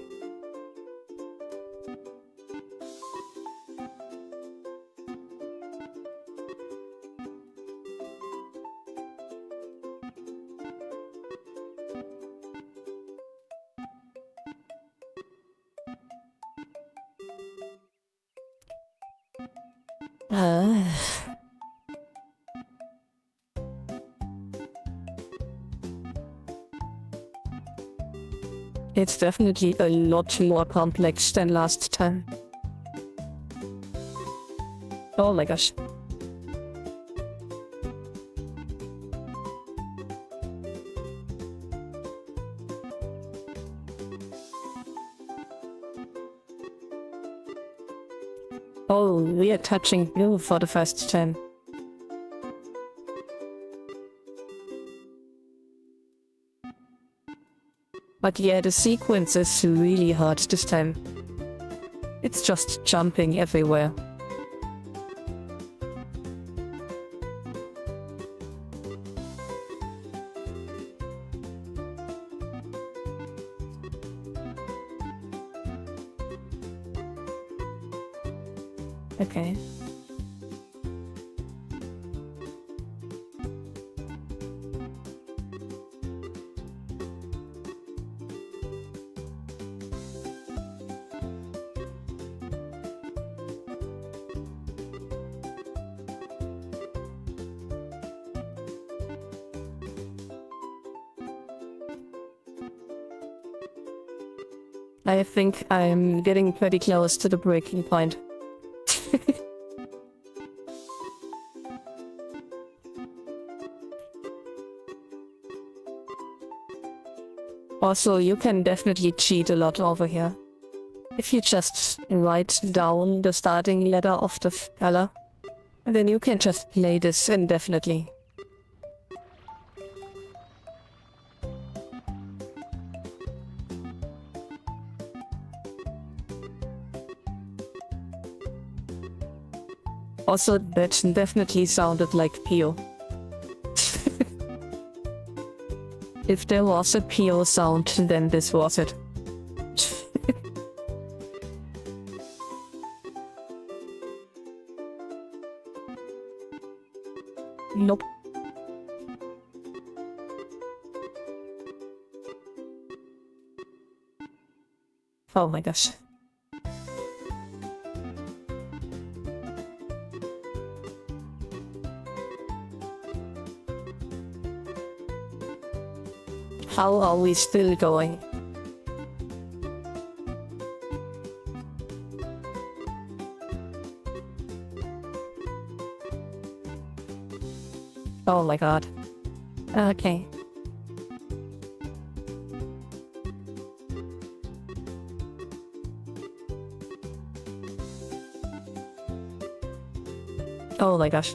It's definitely a lot more complex than last time. Oh my gosh. Oh, we are touching you for the first time. But yeah, the sequence is really hard this time. It's just jumping everywhere. Okay. I think I'm getting pretty close to the breaking point. Also, you can definitely cheat a lot over here. If you just write down the starting letter of the color, then you can just play this indefinitely. Also, that definitely sounded like Pio. If there was a Pio sound, then this was it. Nope. Oh my gosh. How are we still going? Oh my god. Okay. Oh my gosh.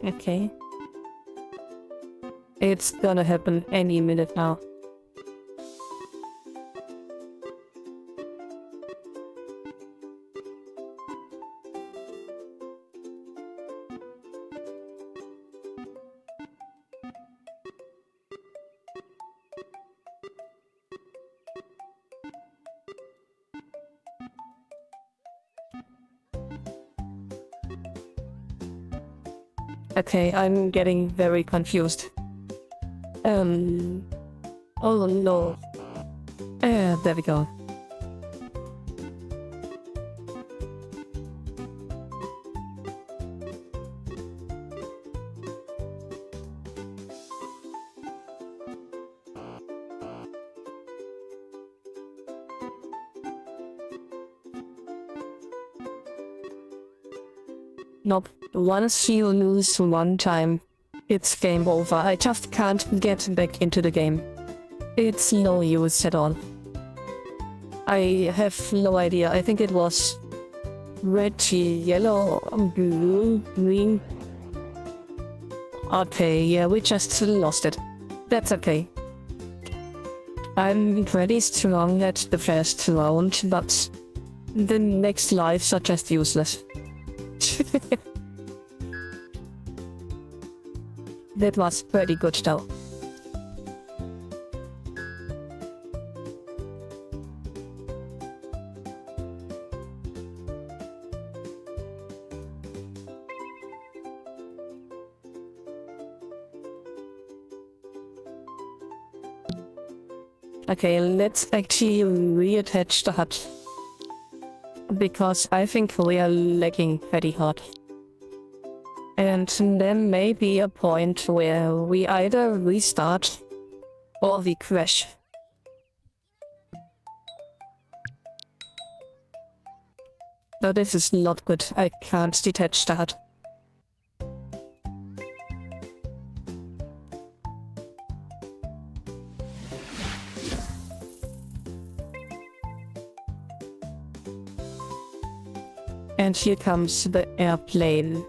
Okay. It's gonna happen any minute now. Okay, I'm getting very confused. Oh no. There we go. Nope. Once you lose one time, it's game over. I just can't get back into the game. It's no use at all. I have no idea. I think it was red, yellow, blue, green. Okay, yeah, we just lost it. That's okay. I'm pretty strong at the first round, but the next lives are just useless. That was pretty good though. Okay, let's actually reattach the hut. Because I think we are lagging pretty hard. And there may be a point where we either restart or we crash. No, this is not good. I can't detach the hut. And here comes the airplane.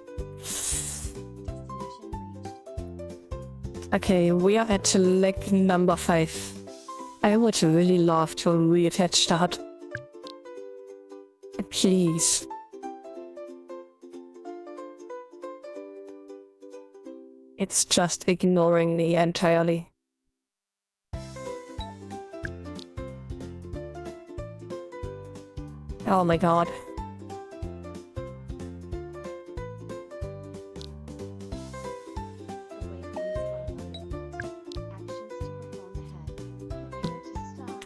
Okay, we are at leg number 5. I would really love to reattach the hut. Please. It's just ignoring me entirely. Oh my god.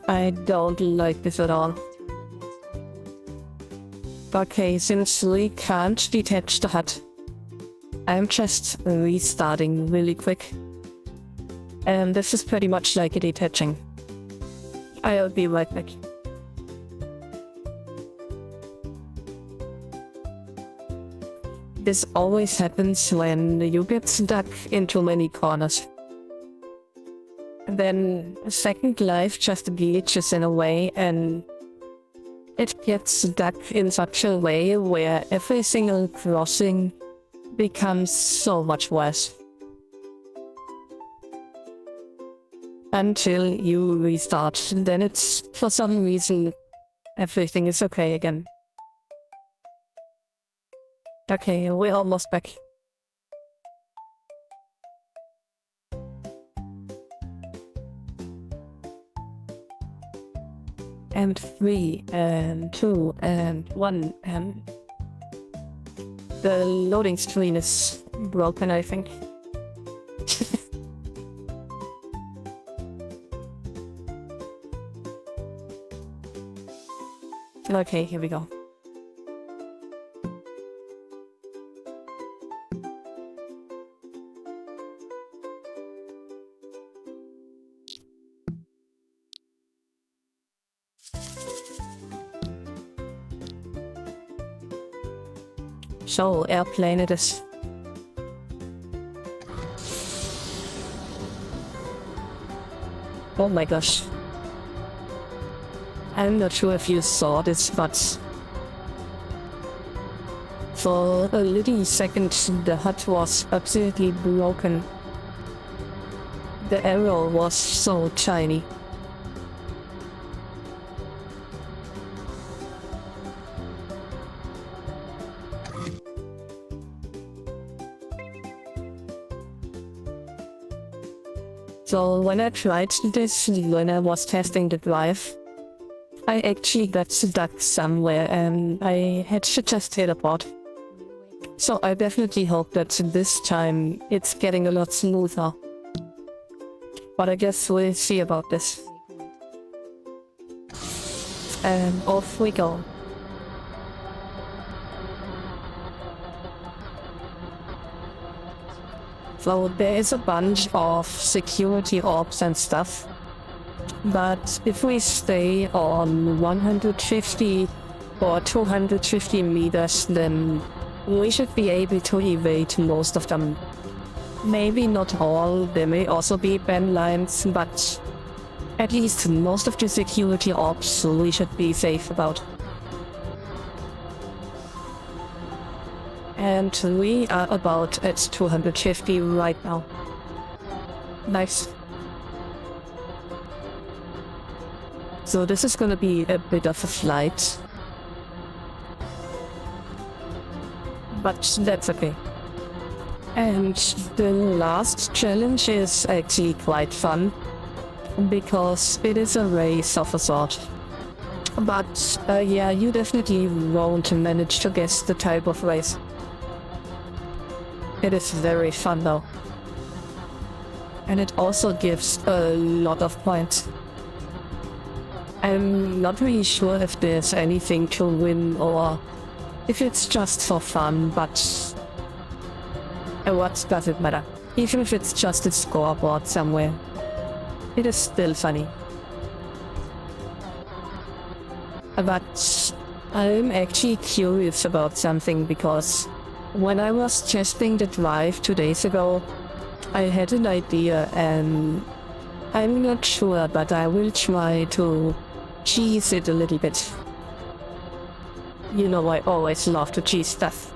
I don't like this at all. Okay, since we can't detach the hut, I'm just restarting really quick. And this is pretty much like a detaching. I'll be right back. This always happens when you get stuck in too many corners. Then Second Life just glitches in a way, and it gets stuck in such a way where every single crossing becomes so much worse. Until you restart, then it's, for some reason, everything is okay again. Okay, we're almost back. And 3, and 2, and 1, and... The loading screen is broken, I think. Okay, here we go. So, airplane it is. Oh my gosh. I'm not sure if you saw this, but for a little second the hut was absolutely broken. The arrow was so tiny. So when I tried this, when I was testing the drive, I actually got stuck somewhere and I had to just hit a bot. So I definitely hope that this time it's getting a lot smoother. But I guess we'll see about this. And off we go. So there is a bunch of security orbs and stuff. But if we stay on 150 or 250 meters, then we should be able to evade most of them. Maybe not all, there may also be ban lines, but at least most of the security orbs we should be safe about. And we are about at 250 right now. Nice. So this is gonna be a bit of a flight. But that's okay. And the last challenge is actually quite fun, because it is a race of a sort. But yeah, you definitely won't manage to guess the type of race. It is very fun though. And it also gives a lot of points. I'm not really sure if there's anything to win or if it's just for fun, but what does it matter? Even if it's just a scoreboard somewhere, it is still funny. But I'm actually curious about something, because when I was testing the drive 2 days ago, I had an idea and I'm not sure, but I will try to cheese it a little bit. You know, I always love to cheese stuff.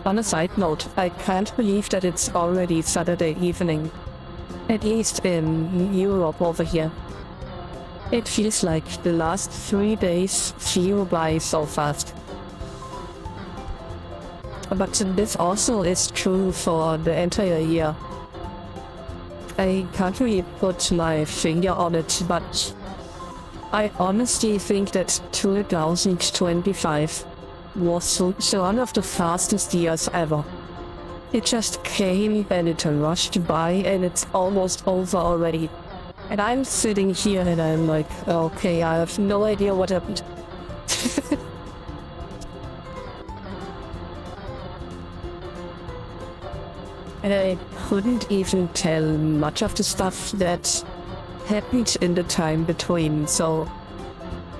On a side note, I can't believe that it's already Saturday evening. At least in Europe over here. It feels like the last 3 days flew by so fast. But this also is true for the entire year. I can't really put my finger on it, but I honestly think that 2025 was one of the fastest years ever. It just came and it rushed by and it's almost over already. And I'm sitting here and I'm like, okay, I have no idea what happened. And I couldn't even tell much of the stuff that happened in the time between, so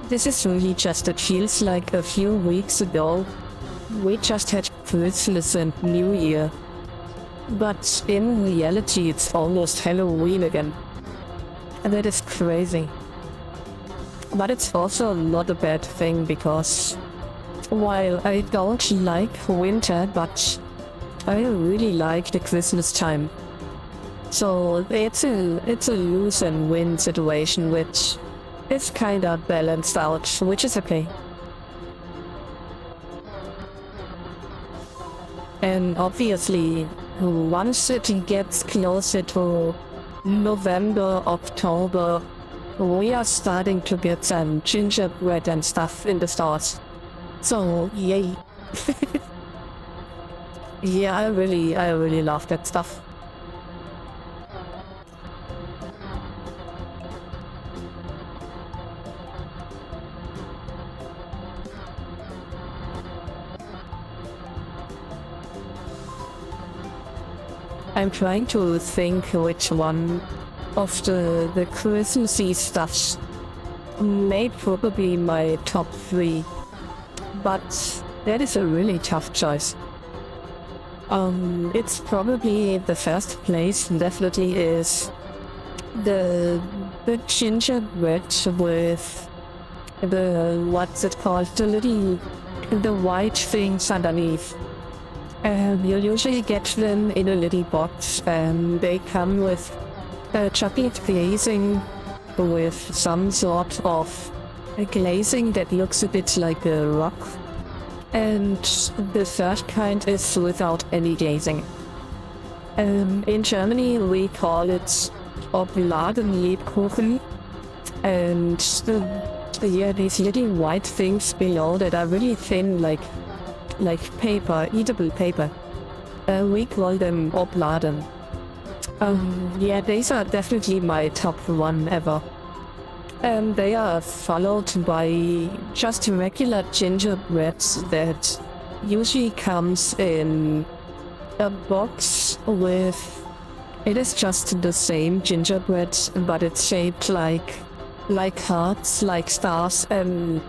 this is really just, it feels like a few weeks ago we just had Christmas and New Year. But in reality it's almost Halloween again. And that is crazy. But it's also not a bad thing because while I don't like winter, but I really like the Christmas time. So it's a lose and win situation, which is kinda balanced out, which is okay. And obviously, once it gets closer to November, October, we are starting to get some gingerbread and stuff in the stores. So yay. Yeah, I really love that stuff. I'm trying to think which one of the Christmassy stuffs may probably my top 3, but that is a really tough choice. It's probably the first place definitely is the gingerbread with the, what's it called, the white things underneath. You usually get them in a little box and they come with chocolate glazing with some sort of glazing that looks a bit like a rock. And the third kind is without any glazing. In Germany we call it Obladenlebkuchen, and yeah, these little white things below that are really thin, like paper, eatable paper. We call them Obladen. Yeah, these are definitely my top 1 ever. And they are followed by just regular gingerbreads that usually comes in a box with, it is just the same gingerbread, but it's shaped like hearts, like stars, and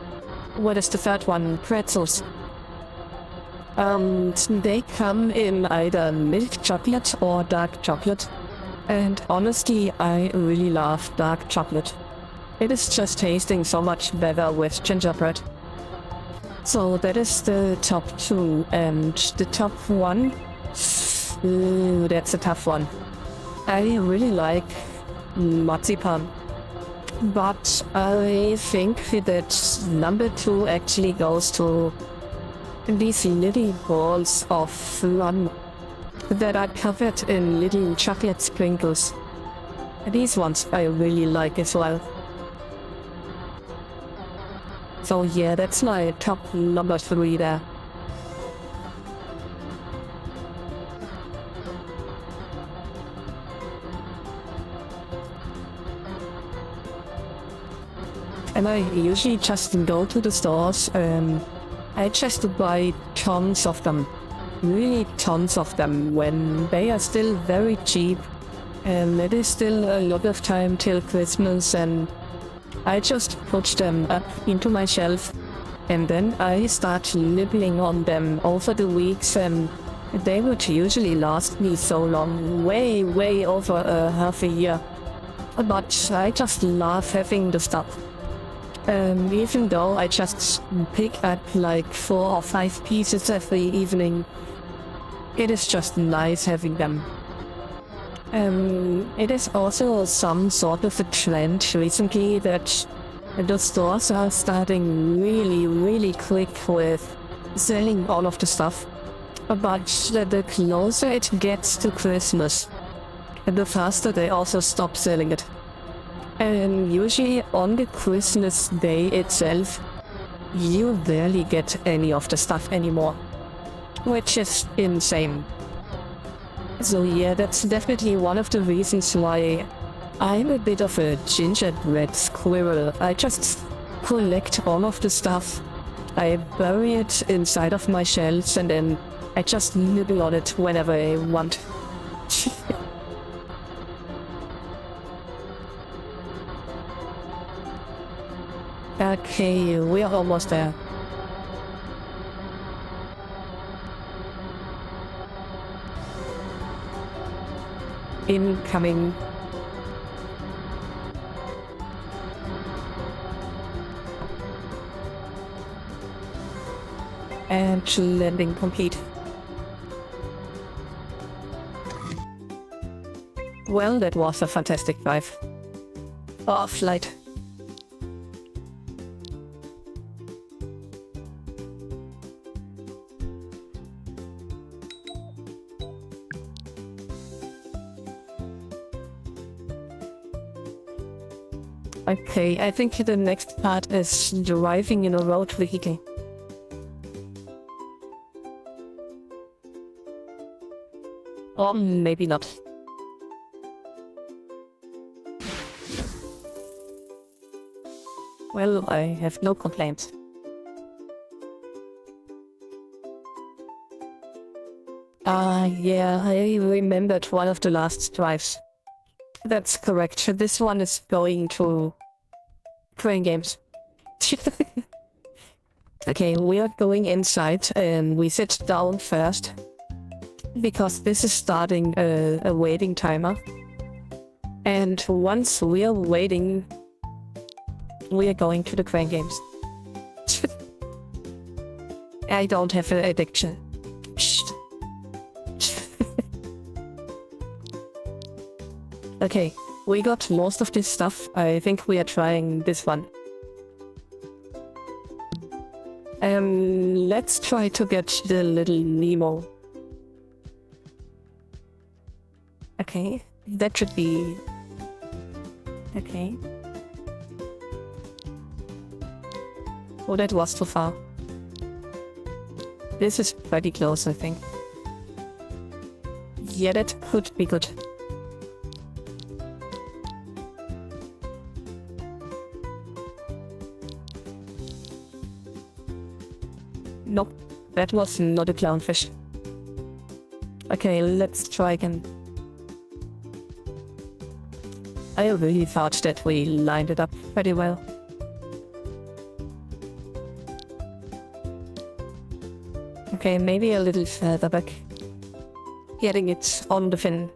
what is the third one? Pretzels. They come in either milk chocolate or dark chocolate. And honestly, I really love dark chocolate. It is just tasting so much better with gingerbread. So that is the top 2, and the top 1, ooh, that's a tough one. I really like marzipan, but I think that number 2 actually goes to these little balls of flan that are covered in little chocolate sprinkles. These ones I really like as well. So yeah, that's my top number 3 there. And I usually just go to the stores and I just buy tons of them. Really tons of them when they are still very cheap. And it is still a lot of time till Christmas, and I just put them up into my shelf and then I start nibbling on them over the weeks, and they would usually last me so long, way over half a year. But I just love having the stuff. Even though I just pick up like 4 or 5 pieces every evening, it is just nice having them. It is also some sort of a trend recently that the stores are starting really quick with selling all of the stuff. But the closer it gets to Christmas, the faster they also stop selling it. And usually on the Christmas day itself, you barely get any of the stuff anymore, which is insane. So yeah, that's definitely one of the reasons why I'm a bit of a gingerbread squirrel. I just collect all of the stuff, I bury it inside of my shelves, and then I just nibble on it whenever I want. Okay, we are almost there. Incoming. And landing complete. Well, that was a fantastic dive. Or flight. Okay, I think the next part is driving in a road vehicle. Or maybe not. Well, I have no complaints. Yeah, I remembered one of the last drives. That's correct. This one is going to Crane Games. Okay, we are going inside and we sit down first because this is starting a waiting timer. And once we are waiting, we are going to the Crane Games. I don't have an addiction. Okay, we got most of this stuff. I think we are trying this one. Let's try to get the little Nemo. Okay, that should be... Okay. Oh, that was too far. This is pretty close, I think. Yeah, that could be good. Nope, that was not a clownfish. Okay, let's try again. I really thought that we lined it up pretty well. Okay, maybe a little further back. Getting it on the fin.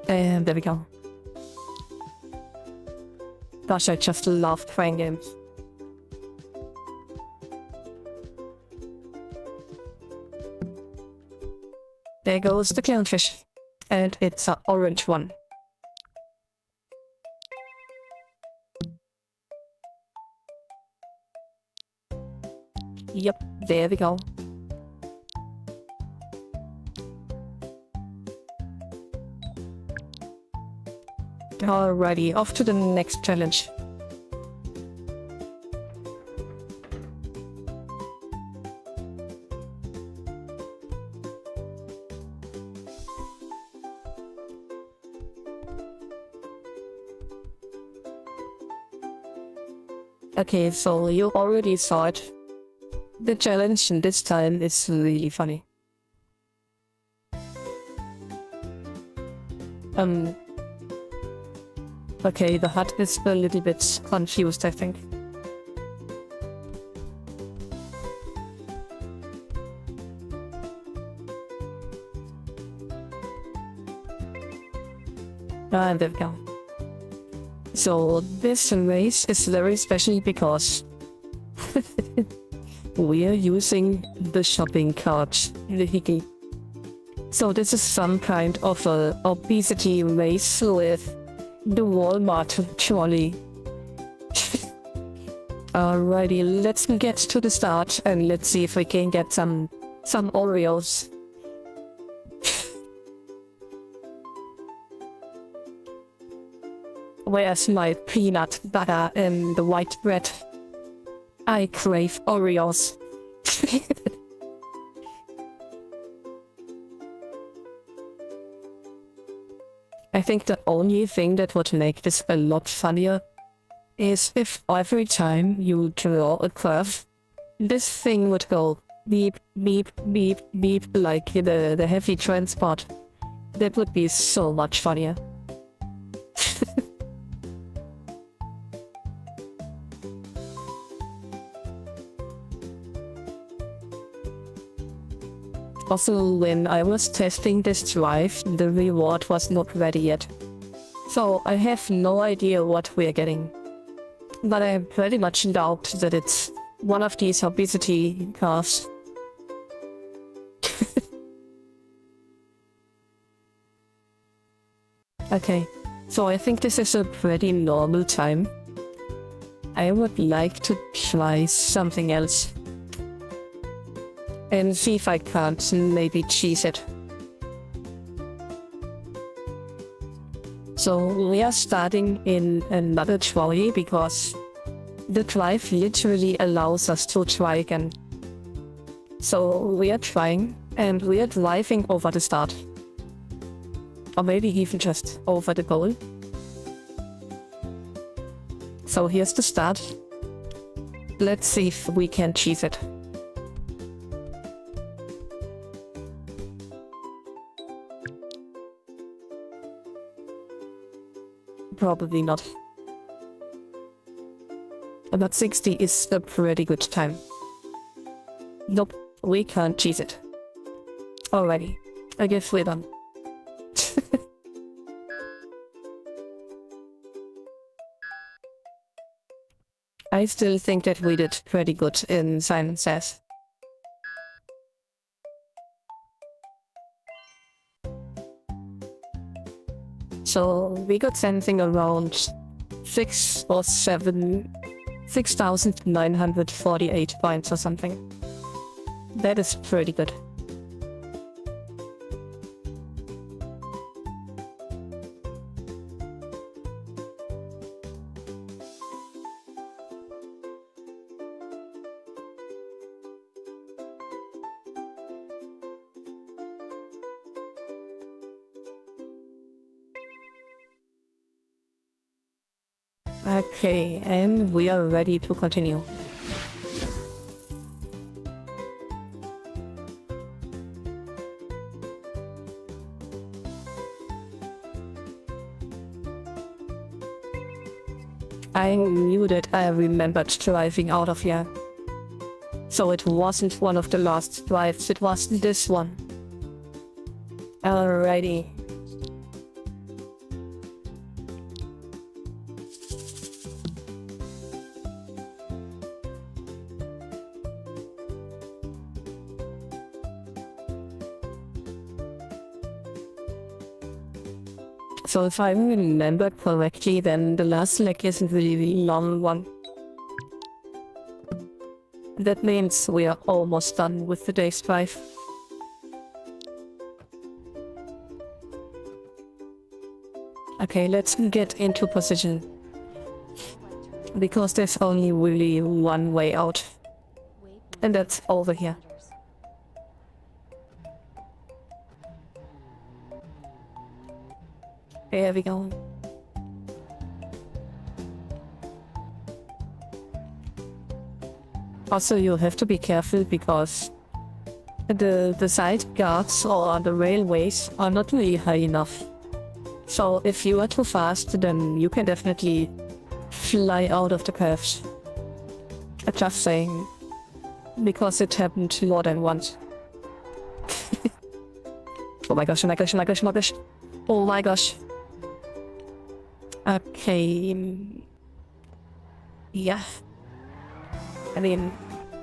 And there we go. Gosh, I just love playing games. There goes the clownfish. And it's an orange one. Yep, there we go. Alrighty, off to the next challenge. Okay, so you already saw it. The challenge this time is really funny. Okay, the hut is a little bit confused, I think. And there we go. So this race is very special because we're using the shopping cart vehicle. So this is some kind of a obesity race with the Walmart trolley. Alrighty, let's get to the start and let's see if we can get some Oreos. Where's my peanut butter and the white bread? I crave Oreos. I think the only thing that would make this a lot funnier is if every time you draw a curve, this thing would go beep, beep, beep, beep, like the heavy transport. That would be so much funnier. Also, when I was testing this drive, the reward was not ready yet. So I have no idea what we're getting. But I pretty much doubt that it's one of these obesity cars. Okay, so I think this is a pretty normal time. I would like to try something else. And see if I can't maybe cheese it. So we are starting in another trolley because the drive literally allows us to try again. So we are trying and we are driving over the start. Or maybe even just over the goal. So here's the start. Let's see if we can cheese it. Probably not. About 60 is a pretty good time. Nope, we can't cheese it. Alrighty, I guess we're done. I still think that we did pretty good in Simon Says. So we got something around 6,948 points or something. That is pretty good. Okay, and we are ready to continue. I knew that I remembered driving out of here. So it wasn't one of the last drives, it was this one. Alrighty. So if I remember correctly, then the last leg isn't really a long one. That means we are almost done with today's drive. Okay, let's get into position. Because there's only really one way out. And that's over here. There we go. Also, you have to be careful because the side guards or the railways are not really high enough. So if you are too fast, then you can definitely fly out of the curves. Just saying, because it happened more than once. Oh my gosh, oh my gosh, oh my gosh, oh my gosh. Oh my gosh. Okay. Yeah. I mean,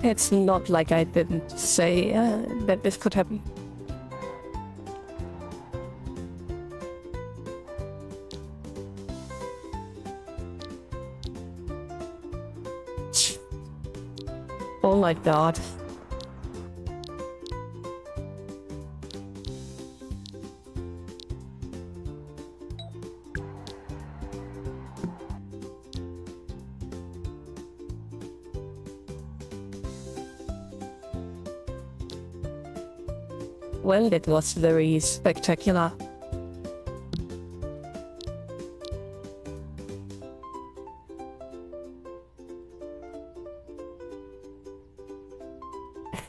It's not like I didn't say that this could happen. Oh my god. Well, it was very spectacular.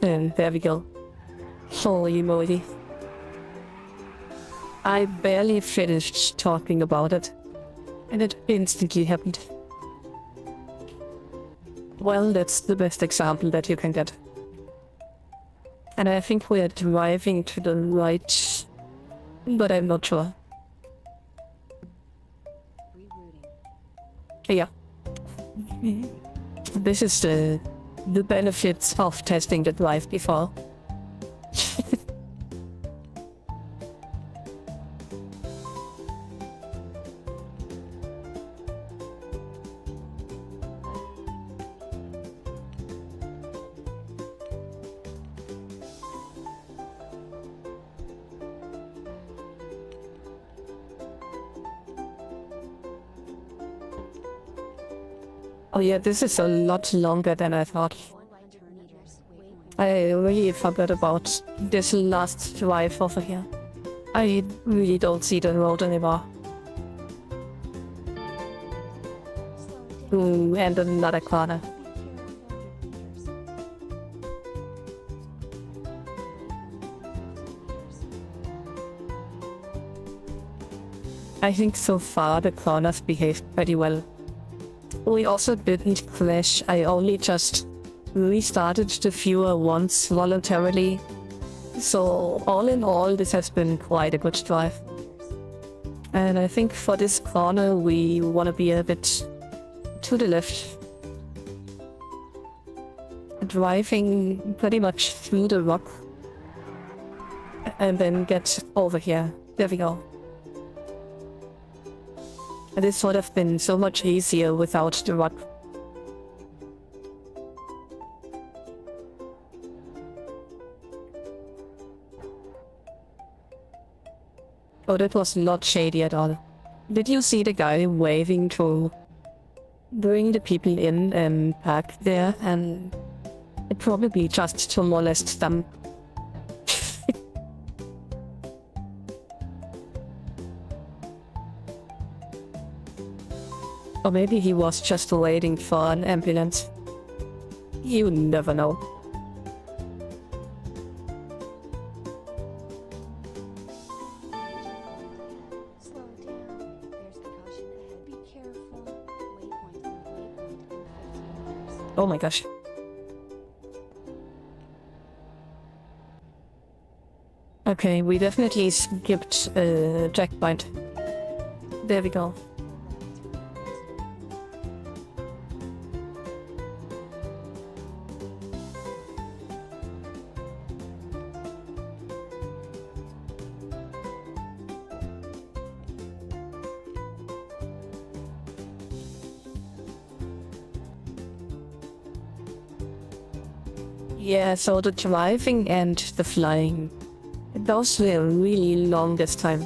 And there we go. Holy moly. I barely finished talking about it, and it instantly happened. Well, that's the best example that you can get. And I think we are driving to the right, but I'm not sure. Rerouting. Yeah. This is the benefits of testing the drive before. Oh yeah, this is a lot longer than I thought. 100 meters. Waypoint. I really forgot about this last drive over here. I really don't see the road anymore. Slow down. Ooh, and another corner. Be careful. 100 meters. I think so far the corners behaved pretty well. We also didn't crash, I only just restarted the viewer once voluntarily. So all in all, this has been quite a good drive. And I think for this corner we want to be a bit to the left. Driving pretty much through the rock. And then get over here. There we go. And this would have been so much easier without the rock. Oh, that was not shady at all. Did you see the guy waving to bring the people in and park there, and probably just to molest them? Or maybe he was just waiting for an ambulance. You never know. Slow down. There's a caution ahead. Be careful. Waypoint. Waypoint in 15 meters. Oh my gosh. Okay, we definitely skipped a checkpoint. There we go. Yeah, so the driving and the flying, those were really long this time.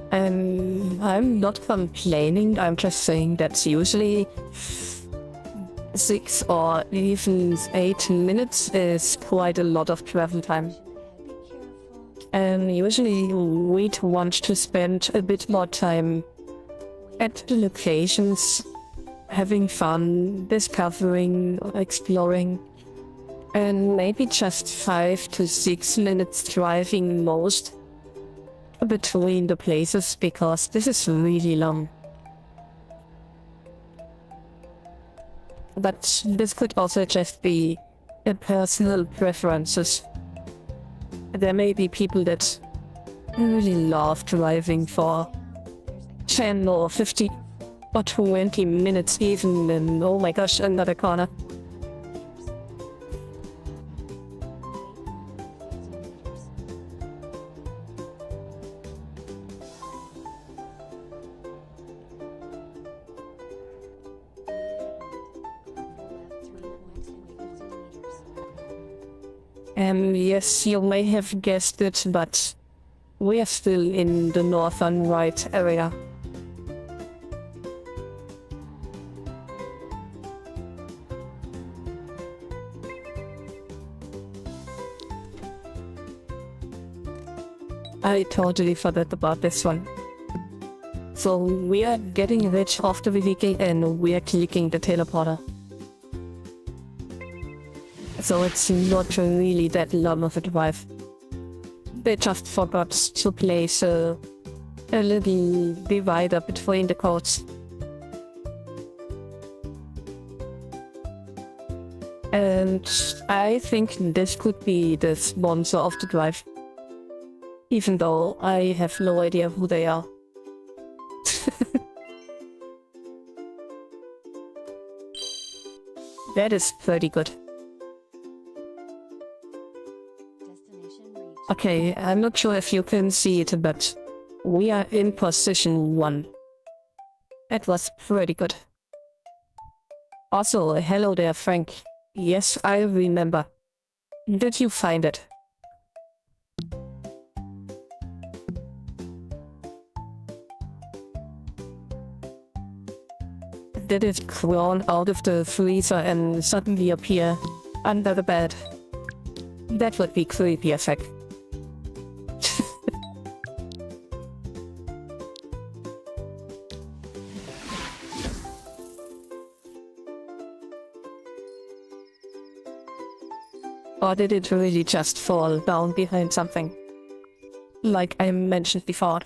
And I'm not complaining, I'm just saying that's usually 6 or even 8 minutes is quite a lot of travel time. Caution ahead. Be careful. And usually we'd want to spend a bit more time at the locations, having fun, discovering, exploring, and maybe just 5 to 6 minutes driving most between the places, because this is really long. But this could also just be a personal preferences. There may be people that really love driving for 10 or 50 or 20 minutes even, and oh my gosh, another corner. Yes, you may have guessed it, but we are still in the northern right area. I totally forgot about this one. So we are getting rich off the vehicle and we are clicking the teleporter. So it's not really that long of a drive. They just forgot to place a little divider between the codes. And I think this could be the sponsor of the drive. Even though I have no idea who they are. That is pretty good. Destination reached. Okay, I'm not sure if you can see it, but we are in position 1. That was pretty good. Also, hello there, Frank. Yes, I remember. Did you find it? Did it crawl out of the freezer and suddenly appear under the bed? That would be creepy as heck. Or did it really just fall down behind something? Like I mentioned before.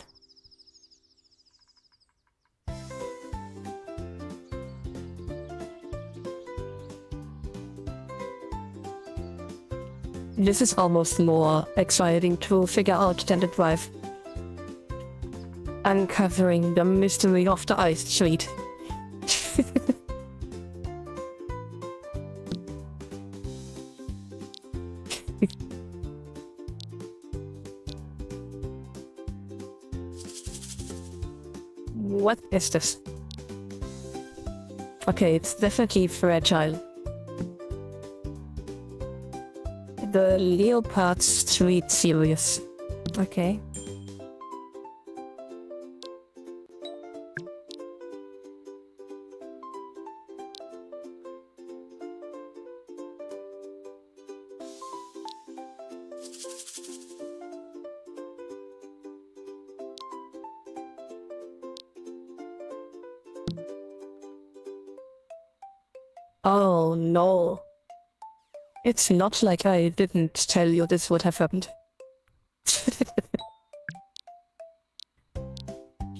This is almost more exciting to figure out than the drive. Uncovering the mystery of the ice street. What is this? Okay, it's definitely fragile. The Leopard Street series. Okay. Oh no. It's not like I didn't tell you this would have happened.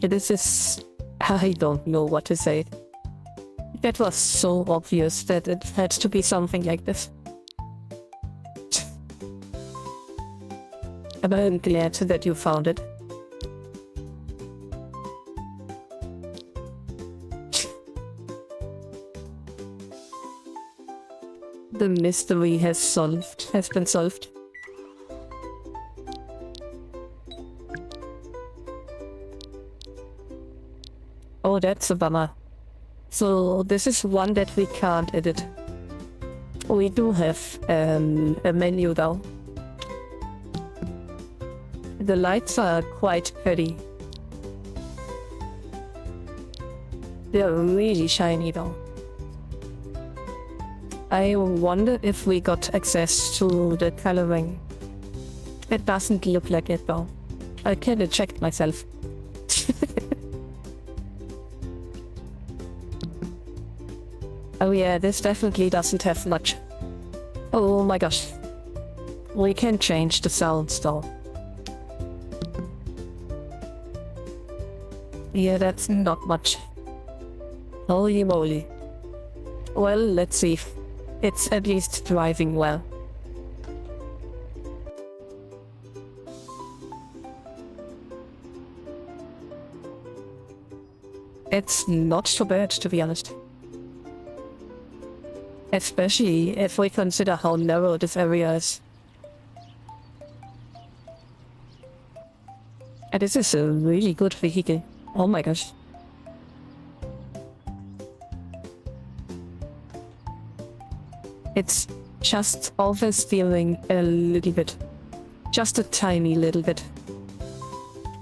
This is... I don't know what to say. That was so obvious that it had to be something like this. But I'm glad that you found it. The mystery has been solved. Oh, that's a bummer. So this is one that we can't edit. We do have a menu though. The lights are quite pretty. They're really shiny though. I wonder if we got access to the coloring. It doesn't look like it though. I kinda checked myself. Oh yeah, this definitely doesn't have much. Oh my gosh. We can change the sounds though. Yeah, that's not much. Holy moly. Well, let's see. It's at least driving well. It's not so bad, to be honest. Especially if we consider how narrow this area is. And this is a really good vehicle. Oh my gosh. It's just oversteering a little bit. Just a tiny little bit.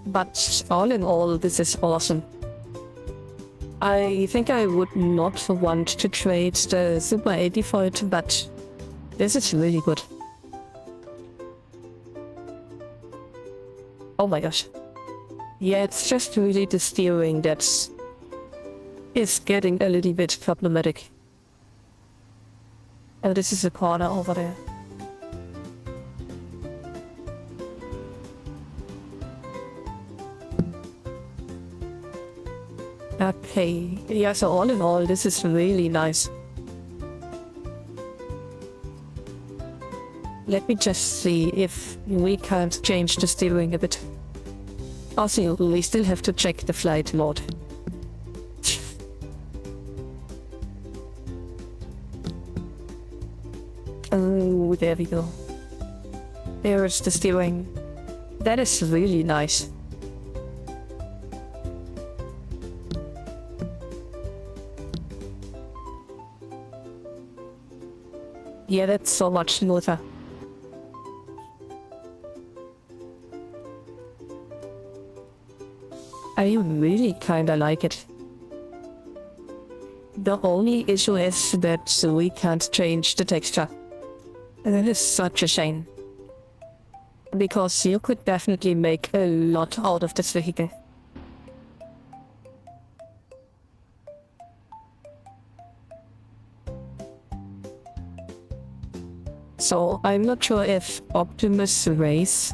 But all in all, this is awesome. I think I would not want to trade the Super 80 for it, but this is really good. Oh my gosh. Yeah, it's just really the steering that is getting a little bit problematic. And this is a corner over there. Okay, yeah, so all in all, this is really nice. Let me just see if we can't change the steering a bit. Also, we still have to check the flight mode. Oh, there we go. There's the steering. That is really nice. Yeah, that's so much smoother. I really kinda like it. The only issue is that we can't change the texture. That is such a shame. Because you could definitely make a lot out of this vehicle. So I'm not sure if Optimus Race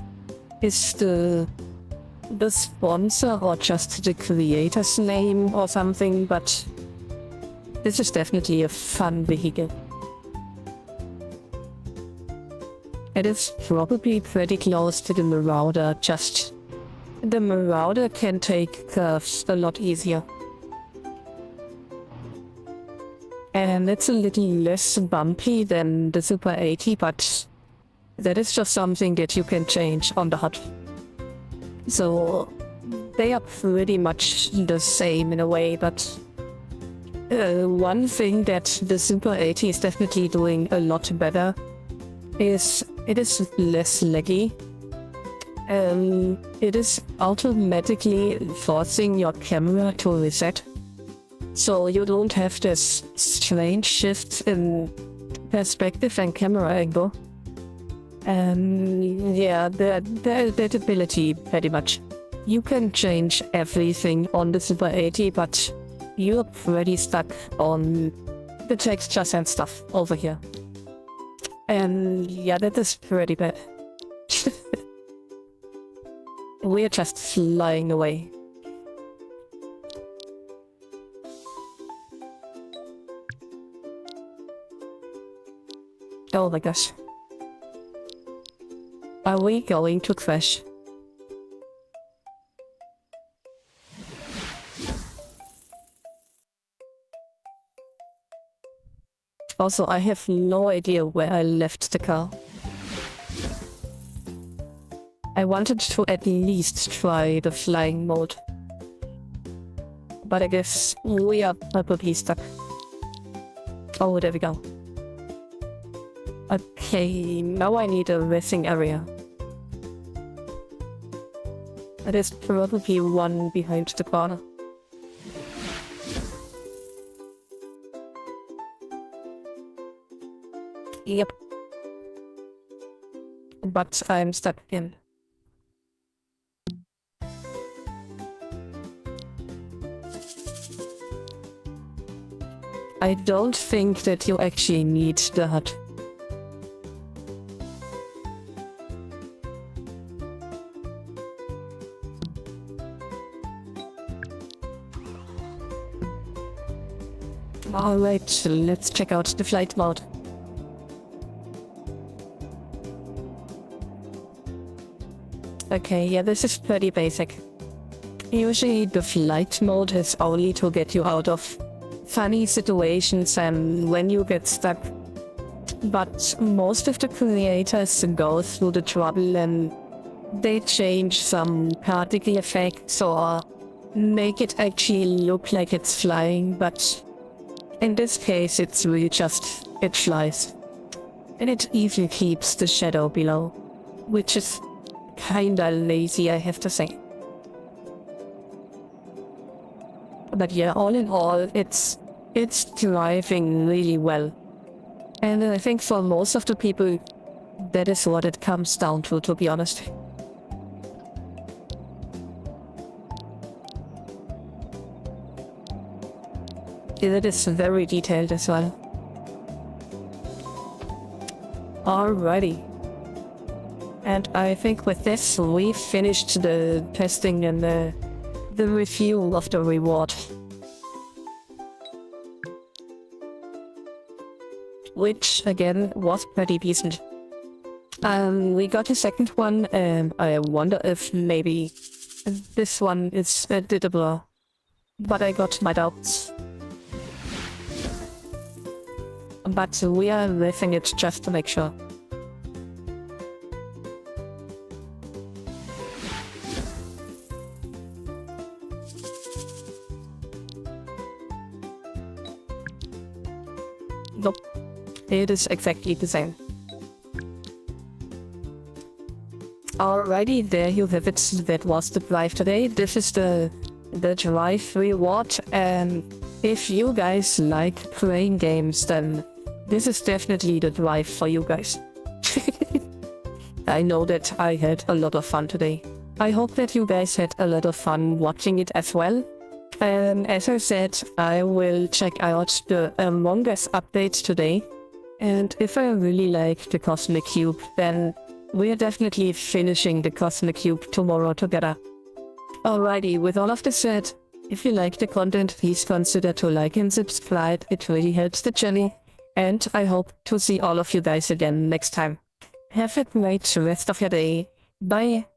is the sponsor or just the creator's name or something, but this is definitely a fun vehicle. It is probably pretty close to the Marauder, just the Marauder can take curves a lot easier. And it's a little less bumpy than the Super 80, but that is just something that you can change on the HUD. So they are pretty much the same in a way, but one thing that the Super 80 is definitely doing a lot better is it is less laggy. It is automatically forcing your camera to reset. So you don't have this strange shift in perspective and camera angle. Yeah, the ability pretty much. You can change everything on the Super 80, but you're pretty stuck on the textures and stuff over here. And yeah, that is pretty bad. We're just flying away. Oh my gosh. Are we going to crash? Also, I have no idea where I left the car. I wanted to at least try the flying mode. But I guess we are probably stuck. Oh, there we go. Okay, now I need a racing area. There's probably one behind the corner. Yep. But I'm stuck in. I don't think that you actually need the HUD. Alright, let's check out the flight mode. Okay, yeah, this is pretty basic. Usually the flight mode is only to get you out of funny situations and when you get stuck. But most of the creators go through the trouble and they change some particle effects or make it actually look like it's flying, but in this case it's really just, it flies. and it even keeps the shadow below, which is kinda lazy, I have to say. But yeah, all in all, it's driving really well. And I think for most of the people, that is what it comes down to be honest. It is very detailed as well. Alrighty. And I think with this, we finished the testing and the review of the reward. Which, again, was pretty decent. We got a second one, and I wonder if maybe this one is editable. But I got my doubts. But we are leaving it just to make sure. Nope. It is exactly the same. Alrighty, there you have it. That was the drive today. This is the drive reward, and if you guys like playing games, then this is definitely the drive for you guys. I know that I had a lot of fun today. I hope that you guys had a lot of fun watching it as well. As I said, I will check out the Among Us updates today. And if I really like the Cosmic Cube, then we're definitely finishing the Cosmic Cube tomorrow together. Alrighty, with all of this said, if you like the content, please consider to like and subscribe. It really helps the channel. And I hope to see all of you guys again next time. Have a great rest of your day. Bye.